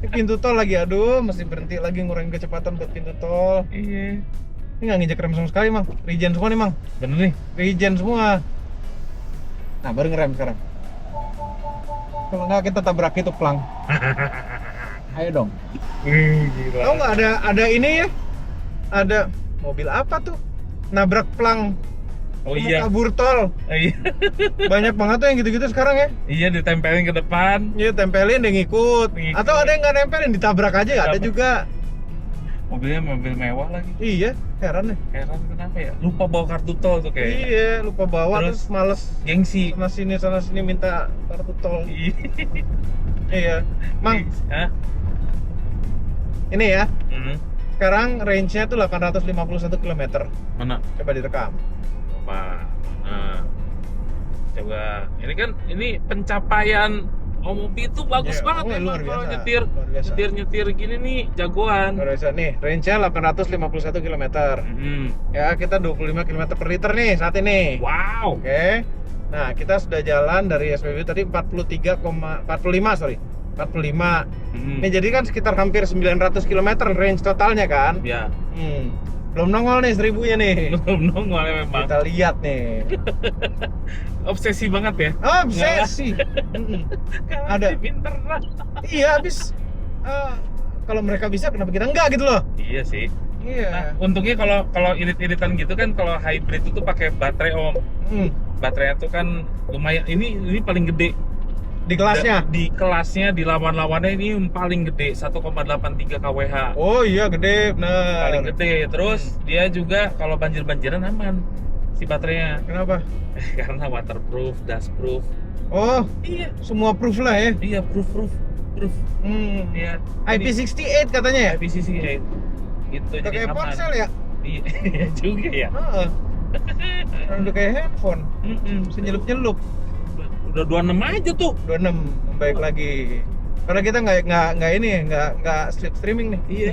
[SPEAKER 2] Ini pintu tol lagi, aduh, mesti berhenti lagi ngurangin kecepatan buat pintu tol.
[SPEAKER 1] Iya.
[SPEAKER 2] Ini nggak nginjek rem sama sekali, Mang. Regen semua nih, Mang.
[SPEAKER 1] Bener nih.
[SPEAKER 2] Regen semua. Nah, baru ngerem sekarang. Kalau nggak kita tabrak itu pelang. Ayo dong.
[SPEAKER 1] Gila.
[SPEAKER 2] Tahu nggak ada ini ya? Ada mobil apa tuh? Nabrak pelang.
[SPEAKER 1] Oh
[SPEAKER 2] Mau
[SPEAKER 1] iya.
[SPEAKER 2] kabur tol.
[SPEAKER 1] Iya.
[SPEAKER 2] Banyak banget tuh yang gitu-gitu sekarang ya.
[SPEAKER 1] Iya, ditempelin ke depan.
[SPEAKER 2] Iya, tempelin dia ngikut. Atau ada yang nggak nempelin, ditabrak aja. Ada juga.
[SPEAKER 1] Mobilnya mobil mewah lagi.
[SPEAKER 2] Iya, heran deh.
[SPEAKER 1] Heran kenapa ya? Lupa bawa kartu tol tuh kayaknya.
[SPEAKER 2] Iya, lupa bawa terus males
[SPEAKER 1] Gengsi.
[SPEAKER 2] sana sini minta kartu tol.
[SPEAKER 1] Iya.
[SPEAKER 2] Iya. Mang,
[SPEAKER 1] Hah?
[SPEAKER 2] ini ya.
[SPEAKER 1] Sekarang
[SPEAKER 2] Sekarang range-nya tuh 851 km.
[SPEAKER 1] mana?
[SPEAKER 2] Coba direkam.
[SPEAKER 1] Nah, coba. Ini kan pencapaian mobil itu bagus
[SPEAKER 2] Iya,
[SPEAKER 1] banget emang
[SPEAKER 2] luar
[SPEAKER 1] kalau
[SPEAKER 2] biasa,
[SPEAKER 1] nyetir.
[SPEAKER 2] luar biasa.
[SPEAKER 1] Nyetir gini nih jagoan.
[SPEAKER 2] Luar biasa nih, range-nya 851 km. Ya, kita 25 km per liter nih saat ini.
[SPEAKER 1] Wow.
[SPEAKER 2] Oke. Nah, kita sudah jalan dari SPBU tadi 45, sorry. 45. Ini jadi kan sekitar hampir 900 km range totalnya kan?
[SPEAKER 1] Ya.
[SPEAKER 2] Belum nongol nih 1000-nya nih.
[SPEAKER 1] Belum nongol ya memang.
[SPEAKER 2] Kita lihat nih.
[SPEAKER 1] Obsesi banget ya.
[SPEAKER 2] Obsesi. Ada.
[SPEAKER 1] Pinter lah.
[SPEAKER 2] Iya, habis kalau mereka bisa kenapa kita enggak gitu loh.
[SPEAKER 1] Iya sih.
[SPEAKER 2] Iya.
[SPEAKER 1] Nah, untungnya kalau irit-iritan gitu kan, kalau hybrid itu pakai baterai Om. Baterainya tuh kan lumayan, ini paling gede
[SPEAKER 2] Di kelasnya.
[SPEAKER 1] di kelasnya, di lawan-lawannya ini yang paling gede 1,83 kWh.
[SPEAKER 2] Oh iya gede,
[SPEAKER 1] Paling
[SPEAKER 2] bener.
[SPEAKER 1] gede. Terus dia juga kalau banjir-banjiran aman si baterainya.
[SPEAKER 2] Kenapa?
[SPEAKER 1] Karena waterproof, dustproof.
[SPEAKER 2] Oh,
[SPEAKER 1] Iya,
[SPEAKER 2] semua proof lah ya.
[SPEAKER 1] iya proof. Iya.
[SPEAKER 2] IP68 katanya ya?
[SPEAKER 1] IPCC8. Gitu
[SPEAKER 2] Udah
[SPEAKER 1] jadi
[SPEAKER 2] kayak
[SPEAKER 1] aman.
[SPEAKER 2] ponsel ya?
[SPEAKER 1] Iya iya juga ya.
[SPEAKER 2] Heeh. Udah kayak handphone, bisa
[SPEAKER 1] Mm-mm.
[SPEAKER 2] nyelup-nyelup.
[SPEAKER 1] Udah 26 aja tuh.
[SPEAKER 2] 26 membaik lagi. Karena kita nggak strip streaming nih.
[SPEAKER 1] Iya.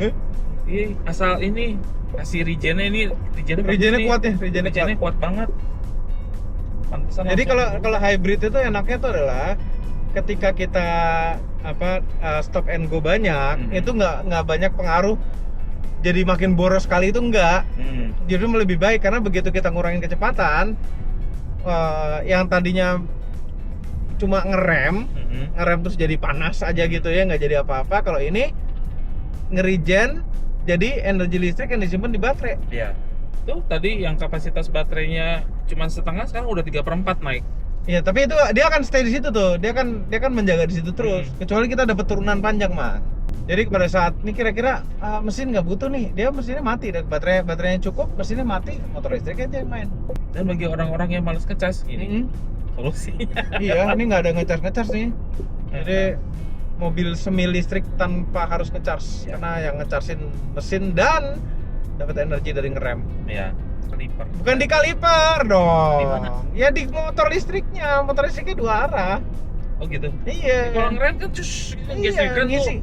[SPEAKER 1] Iya, asal ini kasih regennya bagus
[SPEAKER 2] Regennya
[SPEAKER 1] nih.
[SPEAKER 2] kuat ya, regennya
[SPEAKER 1] Regennya kuat banget. Pantesan
[SPEAKER 2] Jadi
[SPEAKER 1] langsung-
[SPEAKER 2] kalau hybrid itu enaknya tuh adalah ketika kita stop and go banyak, itu nggak banyak pengaruh. Jadi makin boros kali itu enggak.
[SPEAKER 1] Hmm.
[SPEAKER 2] Justru lebih baik karena begitu kita ngurangin kecepatan, yang tadinya cuma ngerem terus jadi panas aja gitu ya, nggak jadi apa-apa. Kalau ini ngerigen, jadi energi listrik yang disimpan di baterai.
[SPEAKER 1] Iya. Tuh tadi yang kapasitas baterainya cuma setengah, sekarang udah 3/4 naik.
[SPEAKER 2] Iya, tapi itu dia akan stay di situ tuh. Dia kan menjaga di situ terus. Kecuali kita dapat turunan panjang, Mang. Jadi pada saat ini kira-kira mesin nggak butuh nih, dia mesinnya mati dan baterainya cukup, mesinnya mati, motor listrik aja yang main.
[SPEAKER 1] Dan bagi orang-orang yang males ngecas, ini solusinya.
[SPEAKER 2] Iya, ini nggak ada ngecas nih. Jadi mobil semi listrik tanpa harus ngecas, karena yang ngechargein mesin dan dapat energi dari ngerem.
[SPEAKER 1] Ya, kaliper.
[SPEAKER 2] Bukan di kaliper dong.
[SPEAKER 1] Di mana?
[SPEAKER 2] Ya di motor listriknya. Motor listriknya 2 arah.
[SPEAKER 1] Oh gitu.
[SPEAKER 2] Iya.
[SPEAKER 1] Kalau ngerem kan cus, gesekan tuh.
[SPEAKER 2] ngisi.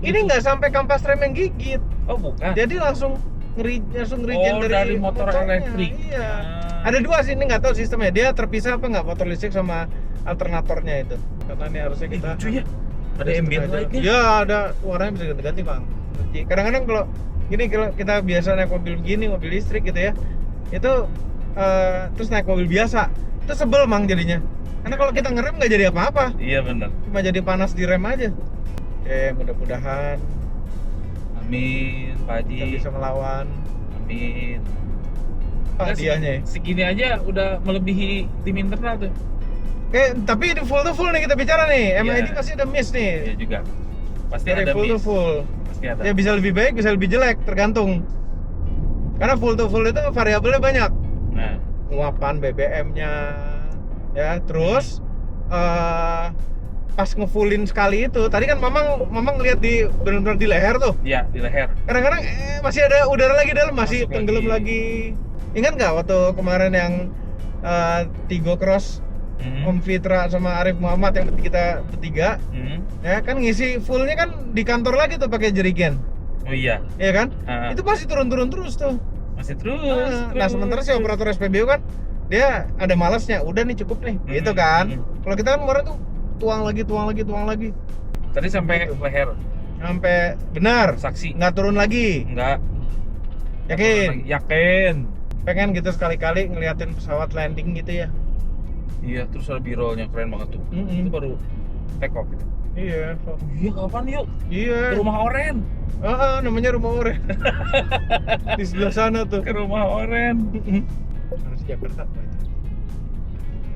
[SPEAKER 2] Ini nggak sampai kampas rem yang gigit.
[SPEAKER 1] Oh bukan.
[SPEAKER 2] Jadi langsung ngerigen
[SPEAKER 1] Oh, dari motor
[SPEAKER 2] motornya.
[SPEAKER 1] elektrik.
[SPEAKER 2] Iya.
[SPEAKER 1] Ah.
[SPEAKER 2] Ada 2 sih, ini nggak tahu sistemnya. Dia terpisah apa nggak motor listrik sama alternatornya itu. Karena ini harusnya kita.
[SPEAKER 1] Lucu ya. Ada ambient light-nya.
[SPEAKER 2] Ya, ada warnanya bisa ganti-ganti, Bang. Kadang-kadang kalau kita biasa naik mobil begini, mobil listrik gitu ya. Itu terus naik mobil biasa. Itu sebel, Mang, jadinya. Karena kalau kita ngerem nggak jadi apa-apa.
[SPEAKER 1] Iya benar.
[SPEAKER 2] Cuma jadi panas di rem aja. Mudah-mudahan
[SPEAKER 1] Amin, Pak
[SPEAKER 2] kita
[SPEAKER 1] Haji.
[SPEAKER 2] bisa melawan
[SPEAKER 1] Amin.
[SPEAKER 2] hadiahnya ya.
[SPEAKER 1] Segini aja udah melebihi tim internal tuh.
[SPEAKER 2] Tapi di full to full nih kita bicara nih.
[SPEAKER 1] Iya.
[SPEAKER 2] MID pasti ada miss nih.
[SPEAKER 1] Iya juga. Pasti
[SPEAKER 2] Dari
[SPEAKER 1] ada
[SPEAKER 2] full to
[SPEAKER 1] miss.
[SPEAKER 2] full.
[SPEAKER 1] Pasti ada.
[SPEAKER 2] Ya bisa lebih baik, bisa lebih jelek, tergantung. Karena full to full itu variabelnya banyak.
[SPEAKER 1] Nah,
[SPEAKER 2] Penguapan BBM-nya, ya. Terus pas ngefullin sekali itu, tadi kan Mamang lihat di benar-benar di leher tuh.
[SPEAKER 1] iya di leher.
[SPEAKER 2] Kadang-kadang masih ada udara lagi dalam, masih
[SPEAKER 1] Masuk
[SPEAKER 2] tenggelam lagi. Ingat nggak waktu kemarin yang Tigo Cross, Om Fitra sama Arif Muhammad yang kita bertiga, ya kan ngisi fullnya kan di kantor lagi tuh pakai jerigen,
[SPEAKER 1] Oh iya.
[SPEAKER 2] ya kan?
[SPEAKER 1] Ah.
[SPEAKER 2] Itu pasti turun-turun terus tuh.
[SPEAKER 1] Masih terus.
[SPEAKER 2] Nah sementara si operator SPBU kan dia ada malasnya, udah nih cukup nih, gitu kan? Kalau kita kan kemarin tuh tuang lagi,
[SPEAKER 1] Tadi sampai
[SPEAKER 2] Gitu.
[SPEAKER 1] leher.
[SPEAKER 2] sampai benar,
[SPEAKER 1] Saksi.
[SPEAKER 2] nggak turun lagi.
[SPEAKER 1] Enggak.
[SPEAKER 2] Yakin?
[SPEAKER 1] Yakin.
[SPEAKER 2] Pengen gitu sekali-kali ngeliatin pesawat landing gitu ya.
[SPEAKER 1] Iya, terus ada B-rollnya keren banget tuh. Itu baru take off gitu.
[SPEAKER 2] Iya.
[SPEAKER 1] Iya, kapan yuk?
[SPEAKER 2] Iya.
[SPEAKER 1] Ke rumah Oren.
[SPEAKER 2] Namanya Rumah Oren. Di sebelah sana tuh.
[SPEAKER 1] Ke rumah Oren.
[SPEAKER 2] Harus Jakarta apa itu?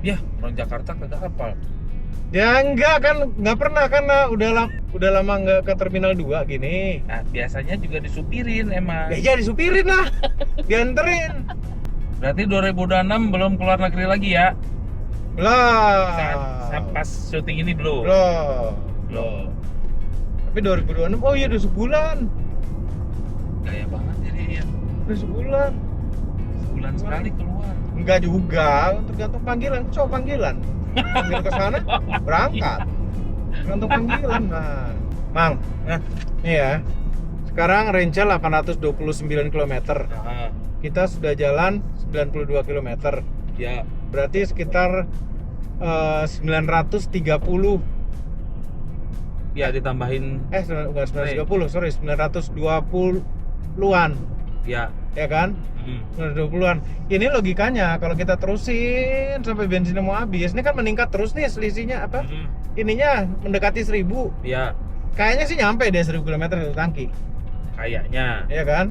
[SPEAKER 1] Ya, orang Jakarta kagak hafal.
[SPEAKER 2] Ya enggak kan, nggak pernah karena udah lama nggak ke Terminal 2 gini.
[SPEAKER 1] Nah, biasanya juga disupirin emang.
[SPEAKER 2] Ya disupirin lah, dianterin.
[SPEAKER 1] Berarti 2026 belum keluar negeri lagi ya? Saat pas syuting ini belum.
[SPEAKER 2] Belum. Tapi 2026, oh iya udah sebulan.
[SPEAKER 1] Gaya banget jadi ya.
[SPEAKER 2] Udah sebulan.
[SPEAKER 1] Sebulan sekali keluar.
[SPEAKER 2] Enggak juga, tergantung panggilan. Coba panggilan. Panggil ke sana, berangkat. Tergantung panggilan. Nah, Mang.
[SPEAKER 1] Nah.
[SPEAKER 2] Nih ya. Sekarang range 829 km.
[SPEAKER 1] Nah,
[SPEAKER 2] Kita sudah jalan 92 km.
[SPEAKER 1] ya.
[SPEAKER 2] Berarti sekitar 930.
[SPEAKER 1] Ya ditambahin
[SPEAKER 2] Bukan 930, sorry, 920-an.
[SPEAKER 1] ya.
[SPEAKER 2] Ya kan? 920-an. Ini logikanya kalau kita terusin sampai bensinnya mau habis, ini kan meningkat terus nih selisihnya apa? Ininya mendekati 1000.
[SPEAKER 1] Ya.
[SPEAKER 2] Kayaknya sih nyampe deh 1000 km satu tangki.
[SPEAKER 1] Kayaknya.
[SPEAKER 2] Iya kan?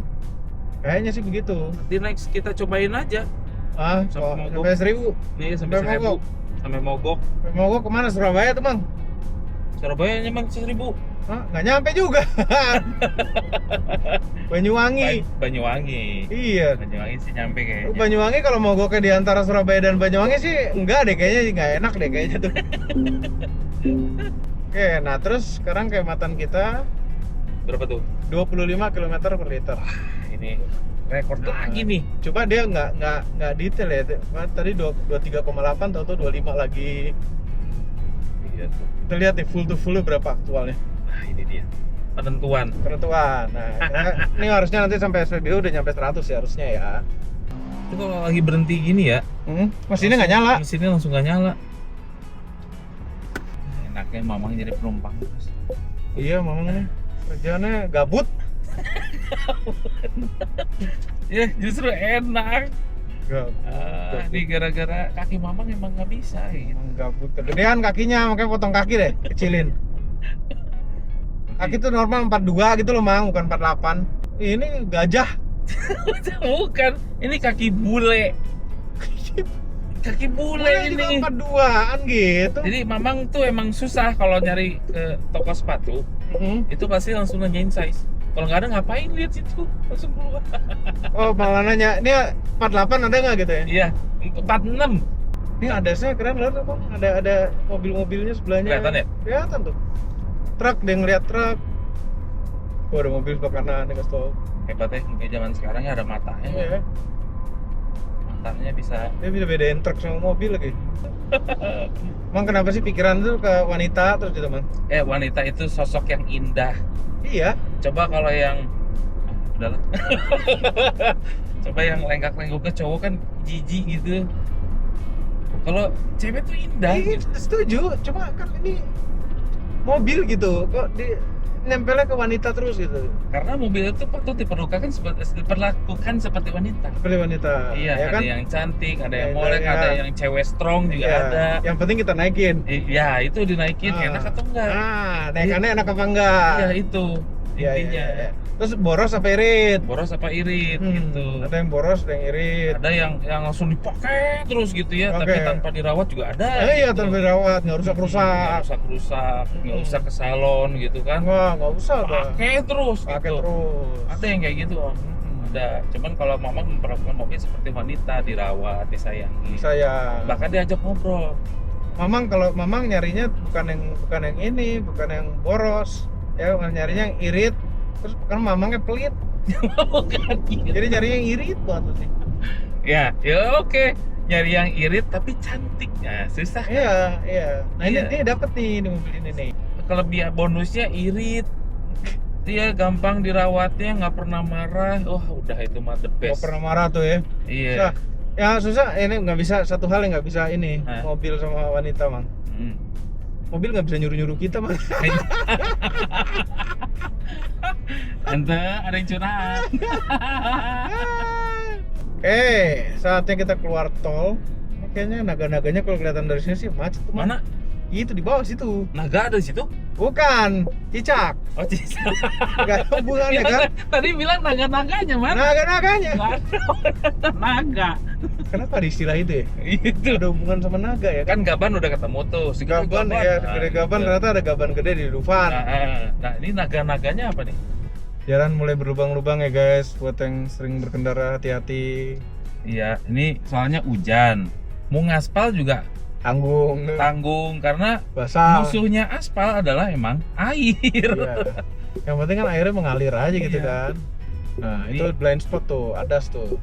[SPEAKER 2] Kayaknya sih begitu.
[SPEAKER 1] Nanti next kita cobain aja.
[SPEAKER 2] Sampai 1.000.
[SPEAKER 1] Nih sampai
[SPEAKER 2] Sampai
[SPEAKER 1] 1.000. Sampai mogok.
[SPEAKER 2] Mau gua kemana? Surabaya tuh, Bang?
[SPEAKER 1] Surabaya emang 1.000.
[SPEAKER 2] Hah? Nggak nyampe juga. Banyuwangi.
[SPEAKER 1] Banyuwangi.
[SPEAKER 2] Iya.
[SPEAKER 1] Banyuwangi sih nyampe kayaknya.
[SPEAKER 2] Banyuwangi kalau mau gua ke di antara Surabaya dan Banyuwangi sih enggak deh, kayaknya nggak enak deh kayaknya tuh. Oke, nah terus sekarang kecepatan kita
[SPEAKER 1] Berapa tuh?
[SPEAKER 2] 25 km per liter.
[SPEAKER 1] Ini rekor
[SPEAKER 2] Nah,
[SPEAKER 1] lagi nih.
[SPEAKER 2] Coba dia nggak detail ya. Tadi 23,8 atau 25 lagi.
[SPEAKER 1] Iya tuh.
[SPEAKER 2] Kita lihat nih full to full berapa aktualnya.
[SPEAKER 1] Nah, ini dia. Penentuan.
[SPEAKER 2] Nah, ini harusnya nanti sampai SPBU udah nyampe 100 ya harusnya ya.
[SPEAKER 1] Itu kalau lagi berhenti gini ya,
[SPEAKER 2] Mesinnya nggak nyala.
[SPEAKER 1] mesinnya langsung nggak nyala. Enaknya mamang jadi penumpang terus.
[SPEAKER 2] Iya, mamang kerjaannya gabut.
[SPEAKER 1] Ya justru enak.
[SPEAKER 2] Gabut.
[SPEAKER 1] Ini gara-gara kaki mamang emang nggak bisa ya.
[SPEAKER 2] Emang gabut. Kegedean kakinya, makanya potong kaki deh, kecilin. Kaki tuh normal 42 gitu loh, Mang, bukan 48. Ini gajah.
[SPEAKER 1] Bukan, ini kaki bule. Kaki bule
[SPEAKER 2] juga
[SPEAKER 1] ini.
[SPEAKER 2] 42-an gitu.
[SPEAKER 1] Jadi mamang tuh emang susah kalau nyari ke toko sepatu. Itu pasti langsung nanyain size. Kalau nggak ada ngapain lihat situ, langsung keluar.
[SPEAKER 2] Oh, malah nanya, ini 48 ada nggak gitu ya?
[SPEAKER 1] Iya, 46.
[SPEAKER 2] Ini ada saya keren loh, Bang. Ada mobil-mobilnya sebelahnya.
[SPEAKER 1] Kelihatan ya?
[SPEAKER 2] Kelihatan tuh. Truk, dia ngeliat truk. Oh, ada mobil sebelah kanan, nih stop.
[SPEAKER 1] Hebat ya, kayak zaman sekarang ya ada matanya.
[SPEAKER 2] Iya.
[SPEAKER 1] Matanya bisa.
[SPEAKER 2] Dia bisa bedain truk sama mobil lagi. Emang kenapa sih pikiran tuh ke wanita terus gitu, Mang?
[SPEAKER 1] Wanita itu sosok yang indah.
[SPEAKER 2] Iya.
[SPEAKER 1] Coba kalau yang udahlah. Coba yang lenggak-lenggok ke cowok kan jijik gitu. Kalau cewek tuh indah.
[SPEAKER 2] Iya,
[SPEAKER 1] Gitu.
[SPEAKER 2] setuju. Cuma kan ini mobil gitu, kok nempelnya ke wanita terus gitu.
[SPEAKER 1] Karena mobil itu patut diperlakukan seperti wanita.
[SPEAKER 2] Seperti wanita.
[SPEAKER 1] Iya,
[SPEAKER 2] ya
[SPEAKER 1] ada
[SPEAKER 2] kan?
[SPEAKER 1] yang cantik, ada yang
[SPEAKER 2] Iya,
[SPEAKER 1] molek,
[SPEAKER 2] iya.
[SPEAKER 1] ada yang cewek strong juga
[SPEAKER 2] Iya.
[SPEAKER 1] ada.
[SPEAKER 2] Yang penting kita naikin.
[SPEAKER 1] Ya, itu dinaikin enak atau enggak?
[SPEAKER 2] Naikannya enak apa enggak?
[SPEAKER 1] Iya, itu
[SPEAKER 2] Iya,
[SPEAKER 1] intinya.
[SPEAKER 2] iya. Terus boros apa irit?
[SPEAKER 1] Boros apa irit gitu.
[SPEAKER 2] Ada yang boros, ada yang irit.
[SPEAKER 1] Ada yang langsung dipakai terus gitu ya, tapi
[SPEAKER 2] Oke.
[SPEAKER 1] tanpa dirawat juga ada.
[SPEAKER 2] Iya,
[SPEAKER 1] gitu.
[SPEAKER 2] tanpa dirawat, nggak
[SPEAKER 1] Nggak
[SPEAKER 2] rusak-rusak.
[SPEAKER 1] rusak-rusak, nggak usah ke salon gitu kan.
[SPEAKER 2] Nggak usah, Bang.
[SPEAKER 1] Pakai terus
[SPEAKER 2] Pakai
[SPEAKER 1] gitu.
[SPEAKER 2] terus.
[SPEAKER 1] Ada yang kayak gitu, Om. Ada. Cuman kalau mamang memperlakukan mobil seperti wanita, dirawat, disayangi.
[SPEAKER 2] Saya.
[SPEAKER 1] Bahkan diajak ngobrol.
[SPEAKER 2] Kalau Mamang nyarinya bukan yang ini, bukan yang boros. Ya, nyarinya yang irit. Terus kan Mamangnya pelit.
[SPEAKER 1] Bukan gitu.
[SPEAKER 2] Jadi nyarinya yang irit banget sih.
[SPEAKER 1] Ya oke. Nyari yang irit tapi cantik. Nah, susah.
[SPEAKER 2] Iya. Nah,
[SPEAKER 1] Iya.
[SPEAKER 2] ini dapat nih di mobil ini nih.
[SPEAKER 1] Kelebihan bonusnya irit. Dia gampang dirawatnya, nggak pernah marah. Wah, udah itu mah the
[SPEAKER 2] Gak
[SPEAKER 1] best.
[SPEAKER 2] pernah marah tuh ya.
[SPEAKER 1] Iya.
[SPEAKER 2] Susah. Ya susah, ini nggak bisa, satu hal yang nggak bisa ini,
[SPEAKER 1] Hah?
[SPEAKER 2] mobil sama wanita, Mang.
[SPEAKER 1] Hmm.
[SPEAKER 2] Mobil nggak bisa nyuruh-nyuruh kita, Mang.
[SPEAKER 1] Ente ada yang curhat.
[SPEAKER 2] Saatnya kita keluar tol. Kayaknya naga-naganya kalau kelihatan dari sini sih macet tuh, Mang.
[SPEAKER 1] Mana?
[SPEAKER 2] Itu di bawah situ.
[SPEAKER 1] Naga ada di situ?
[SPEAKER 2] Bukan, cicak.
[SPEAKER 1] Oh, Cis.
[SPEAKER 2] Gak ada hubungannya kan?
[SPEAKER 1] Tadi bilang naga-naganya mana?
[SPEAKER 2] Naga-naganya.
[SPEAKER 1] Nggak ada naga.
[SPEAKER 2] Kenapa ada istilah itu ya?
[SPEAKER 1] Itu
[SPEAKER 2] Ada hubungan sama naga ya kan?
[SPEAKER 1] kan gaban udah ketemu tuh.
[SPEAKER 2] Di Gaban ya, gede Gaban
[SPEAKER 1] gitu.
[SPEAKER 2] ternyata ada Gaban gede di Dufan.
[SPEAKER 1] Nah, ini naga-naganya apa nih?
[SPEAKER 2] Jalan mulai berlubang-lubang ya guys, buat yang sering berkendara hati-hati.
[SPEAKER 1] Iya, ini soalnya hujan. Mau ngaspal juga
[SPEAKER 2] Tanggung,
[SPEAKER 1] tanggung karena
[SPEAKER 2] basah.
[SPEAKER 1] musuhnya aspal adalah emang air.
[SPEAKER 2] Iya. Yang penting kan airnya mengalir aja gitu
[SPEAKER 1] Iya.
[SPEAKER 2] kan. Nah,
[SPEAKER 1] Ini-
[SPEAKER 2] itu blind spot tuh, adas tuh.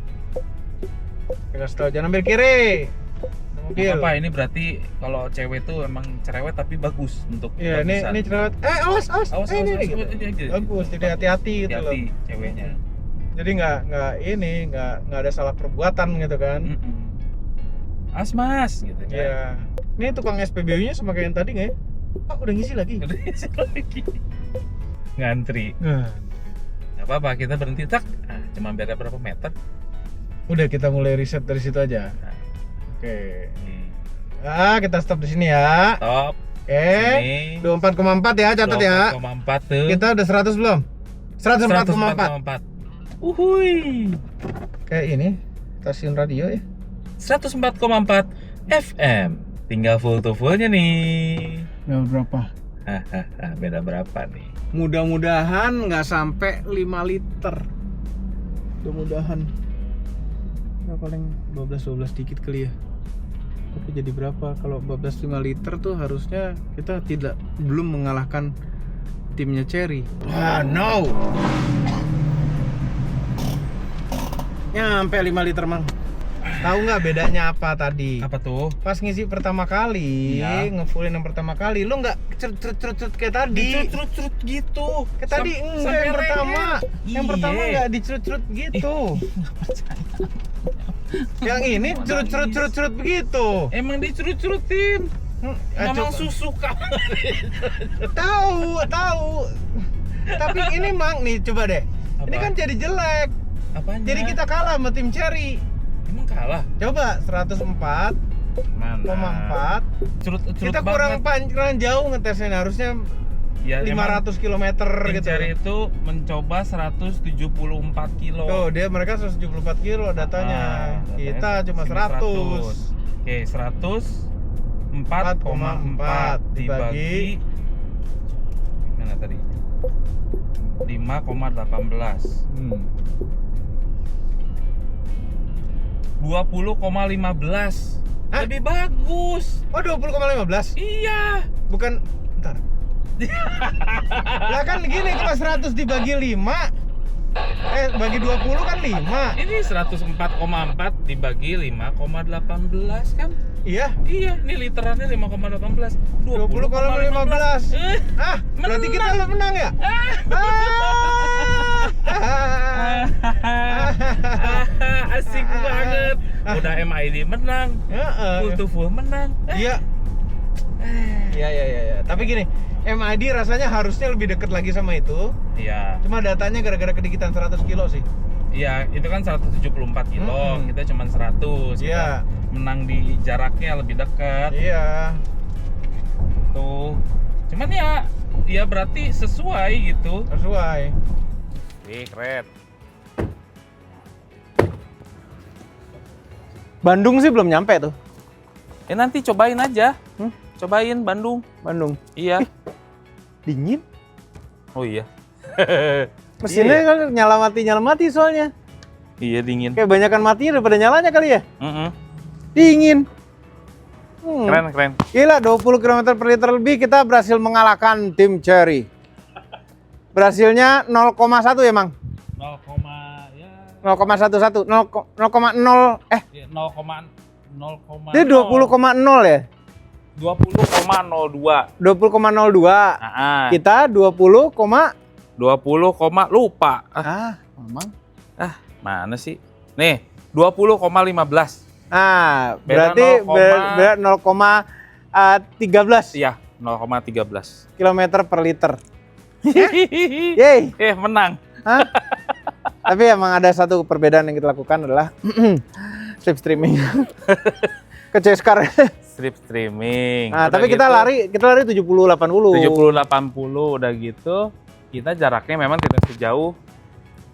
[SPEAKER 2] Kasih tau, jangan ambil kiri. Ada mobil.
[SPEAKER 1] Apa ini berarti kalau cewek tuh emang cerewet tapi bagus untuk
[SPEAKER 2] Iya, ini
[SPEAKER 1] bagusan.
[SPEAKER 2] cerewet. Awas.
[SPEAKER 1] Awas,
[SPEAKER 2] ini
[SPEAKER 1] awas,
[SPEAKER 2] gitu.
[SPEAKER 1] gitu.
[SPEAKER 2] Bagus, jadi hati-hati gitu loh.
[SPEAKER 1] Hati ceweknya.
[SPEAKER 2] Jadi nggak ada salah perbuatan gitu kan.
[SPEAKER 1] Asmas gitu kan.
[SPEAKER 2] Iya. Ini tukang SPBU-nya sama kayak yang tadi nggak ya? Pak udah ngisi lagi.
[SPEAKER 1] Udah isi lagi. Ngantri.
[SPEAKER 2] Nah,
[SPEAKER 1] Gak apa-apa, kita berhenti tak. Nah, cuma beda berapa meter.
[SPEAKER 2] udah kita mulai riset dari situ aja.
[SPEAKER 1] Nah,
[SPEAKER 2] Oke.
[SPEAKER 1] nih.
[SPEAKER 2] Kita stop di sini ya.
[SPEAKER 1] Top.
[SPEAKER 2] Oke.
[SPEAKER 1] Sini.
[SPEAKER 2] 24,4 ya, catat ya.
[SPEAKER 1] 24 tuh.
[SPEAKER 2] Kita udah 100 belum? 104,4.
[SPEAKER 1] 104,4. Uhuy.
[SPEAKER 2] Kayak ini stasiun radio ya.
[SPEAKER 1] 104,4 FM. Tinggal full to fullnya nih.
[SPEAKER 2] Nah, berapa?
[SPEAKER 1] Hahaha, beda berapa nih?
[SPEAKER 2] Mudah-mudahan nggak sampai 5 liter. Mudah-mudahan. Nah, paling 12 dikit kali ya. Tapi jadi berapa? Kalau 5 liter tuh harusnya kita belum mengalahkan timnya Cherry. Wah, no. Nyampe 5 liter, Mang. Tahu nggak bedanya apa tadi?
[SPEAKER 1] Apa tuh?
[SPEAKER 2] Pas ngisi pertama kali,
[SPEAKER 1] Iya.
[SPEAKER 2] ngefullin yang pertama kali, lu nggak cerut kayak tadi.
[SPEAKER 1] Dicerut-cerut gitu.
[SPEAKER 2] Kayak tadi enggak
[SPEAKER 1] sampai
[SPEAKER 2] yang pertama.
[SPEAKER 1] rengek.
[SPEAKER 2] Yang pertama
[SPEAKER 1] Iye.
[SPEAKER 2] nggak dicerut gitu. Yang ini cerut begitu.
[SPEAKER 1] Emang dicerut-cerutin. Memang
[SPEAKER 2] Coba.
[SPEAKER 1] susu kamu.
[SPEAKER 2] Tahu. Tapi ini Mang nih, coba deh. Ini
[SPEAKER 1] Apa?
[SPEAKER 2] kan jadi jelek.
[SPEAKER 1] Apanya?
[SPEAKER 2] Jadi kita kalah sama tim Cherry.
[SPEAKER 1] emang kalah.
[SPEAKER 2] Coba 104,4.
[SPEAKER 1] Mana? Cerut-cerut
[SPEAKER 2] Kita kurang jauh ngetesnya, harusnya
[SPEAKER 1] Ya,
[SPEAKER 2] 500 km
[SPEAKER 1] Tim
[SPEAKER 2] gitu.
[SPEAKER 1] Cherry itu mencoba 174 kilo.
[SPEAKER 2] Tuh, mereka 174 kilo datanya. Kita cuma 100.
[SPEAKER 1] Oke, 104,4 dibagi mana tadi? 5,18. 20,15.
[SPEAKER 2] Hah?
[SPEAKER 1] Lebih bagus.
[SPEAKER 2] Oh, 20,15?
[SPEAKER 1] Iya.
[SPEAKER 2] Bukan, bentar. Lah kan gini, kalau 100 dibagi 5, bagi 20 kan 5.
[SPEAKER 1] Ini 104,4 dibagi 5,18 kan?
[SPEAKER 2] Iya.
[SPEAKER 1] Iya, ini literannya 5,18.
[SPEAKER 2] 20,15. Berarti kita lo menang ya?
[SPEAKER 1] Asik banget. Udah MID menang, full to full menang.
[SPEAKER 2] Iya. Iya. Tapi gini, MID rasanya harusnya lebih deket lagi sama itu.
[SPEAKER 1] Iya.
[SPEAKER 2] Cuma datanya gara-gara kedikitan 100 kilo sih.
[SPEAKER 1] Iya, itu kan 174 kilo, kita cuma 100.
[SPEAKER 2] Iya.
[SPEAKER 1] Kita menang di jaraknya lebih dekat.
[SPEAKER 2] Iya.
[SPEAKER 1] Tuh. Cuman ya berarti sesuai gitu.
[SPEAKER 2] Sesuai.
[SPEAKER 1] Wih, keren.
[SPEAKER 2] Bandung sih belum nyampe tuh.
[SPEAKER 1] Nanti cobain aja. Cobain Bandung. Iya.
[SPEAKER 2] Dingin.
[SPEAKER 1] Oh iya.
[SPEAKER 2] Mesinnya kan nyala mati soalnya.
[SPEAKER 1] Iya, dingin.
[SPEAKER 2] Kayak banyakan matinya daripada nyalanya kali ya. Dingin.
[SPEAKER 1] Keren.
[SPEAKER 2] Gila, 20 km per liter lebih kita berhasil mengalahkan tim Cherry. Berhasilnya 0,1 ya, Mang? 0,11. 0,0
[SPEAKER 1] Ya, 0,0.
[SPEAKER 2] Dia 20,0 ya?
[SPEAKER 1] 20,02.
[SPEAKER 2] 20,02. Kita
[SPEAKER 1] 20, lupa.
[SPEAKER 2] Memang.
[SPEAKER 1] Mana sih? Nih, 20,15.
[SPEAKER 2] Beda berarti 0,13
[SPEAKER 1] Iya, 0,13.
[SPEAKER 2] km per liter. Yeay.
[SPEAKER 1] Menang.
[SPEAKER 2] Tapi emang ada satu perbedaan yang kita lakukan adalah strip streaming ke Ceskar.
[SPEAKER 1] Strip streaming.
[SPEAKER 2] Tapi kita lari 70-80.
[SPEAKER 1] 70-80 udah gitu. Kita jaraknya memang tidak sejauh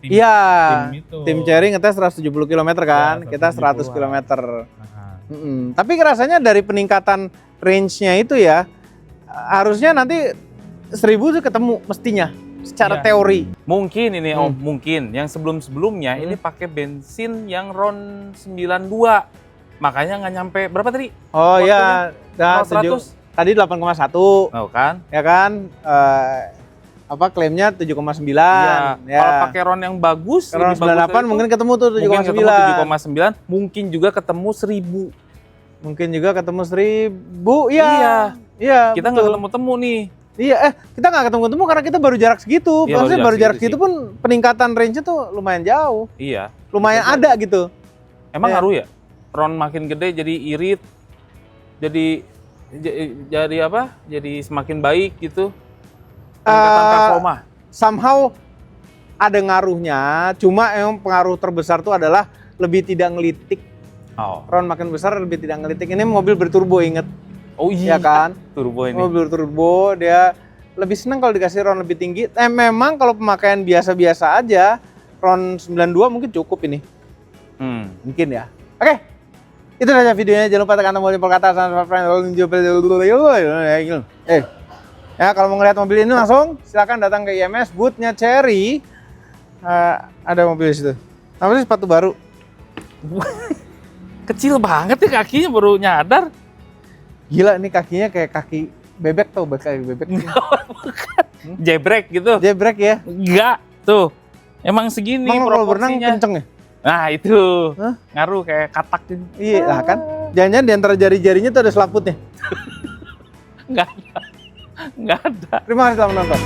[SPEAKER 2] Iya.
[SPEAKER 1] tim
[SPEAKER 2] Cherry ngetes 170 km kan,
[SPEAKER 1] Ya,
[SPEAKER 2] kita 100 km.
[SPEAKER 1] Nah.
[SPEAKER 2] Tapi rasanya dari peningkatan range-nya itu ya, harusnya nanti 1000 tuh ketemu mestinya secara teori.
[SPEAKER 1] Mungkin ini mungkin yang sebelum-sebelumnya ini pakai bensin yang RON 92. Makanya nggak nyampe berapa tadi?
[SPEAKER 2] Oh
[SPEAKER 1] Waktunya?
[SPEAKER 2] iya,
[SPEAKER 1] 100.
[SPEAKER 2] tadi 8,1.
[SPEAKER 1] Oh kan?
[SPEAKER 2] Ya kan? Klaimnya 7,9.
[SPEAKER 1] Iya.
[SPEAKER 2] Ya.
[SPEAKER 1] Kalau pakai RON yang bagus,
[SPEAKER 2] RON
[SPEAKER 1] lebih bagus
[SPEAKER 2] 98
[SPEAKER 1] dari itu,
[SPEAKER 2] mungkin ketemu tuh 7,9.
[SPEAKER 1] mungkin ketemu 7,9, mungkin juga ketemu 1000.
[SPEAKER 2] Mungkin juga ketemu 1000. Iya. Iya.
[SPEAKER 1] Kita nggak ketemu-temu nih.
[SPEAKER 2] Iya, kita nggak ketemu karena kita baru jarak segitu.
[SPEAKER 1] Iya,
[SPEAKER 2] Maksudnya baru jarak segitu
[SPEAKER 1] sih.
[SPEAKER 2] pun peningkatan range-nya tuh lumayan jauh.
[SPEAKER 1] Iya.
[SPEAKER 2] Lumayan ada gitu.
[SPEAKER 1] Emang
[SPEAKER 2] Iya.
[SPEAKER 1] ngaruh ya? RON makin gede jadi irit. Jadi apa? Jadi semakin baik gitu. Peningkatan performa.
[SPEAKER 2] Somehow ada ngaruhnya, cuma emang pengaruh terbesar tuh adalah lebih tidak ngelitik.
[SPEAKER 1] Oh.
[SPEAKER 2] RON makin besar lebih tidak ngelitik. Ini mobil berturbo, inget.
[SPEAKER 1] Oh iya.
[SPEAKER 2] Ya kan?
[SPEAKER 1] Turbo ini.
[SPEAKER 2] Mobil berturbo, dia lebih senang kalau dikasih RON lebih tinggi. Memang kalau pemakaian biasa-biasa aja, RON 92 mungkin cukup ini. Mungkin ya. Oke. Itu saja videonya. Jangan lupa tekan tombol jempol ke atas. Ya, kalau mau ngeliat mobil ini langsung silakan datang ke IMS booth-nya Chery. Ada mobil di situ. Apa sih sepatu baru?
[SPEAKER 1] Kecil banget ya kakinya, baru nyadar.
[SPEAKER 2] Gila, ini kakinya kayak kaki bebek tau, kaki bebek.
[SPEAKER 1] Jebrek gitu.
[SPEAKER 2] Jebrek ya?
[SPEAKER 1] Enggak, tuh. Emang segini
[SPEAKER 2] Emang kalau berenang
[SPEAKER 1] proporsinya.
[SPEAKER 2] kenceng ya?
[SPEAKER 1] Nah itu,
[SPEAKER 2] Hah?
[SPEAKER 1] ngaruh kayak katak gitu.
[SPEAKER 2] Iya lah kan. Jangan-jangan di antara jari-jarinya tuh ada selaputnya.
[SPEAKER 1] Enggak ada. Enggak ada.
[SPEAKER 2] Terima kasih telah menonton.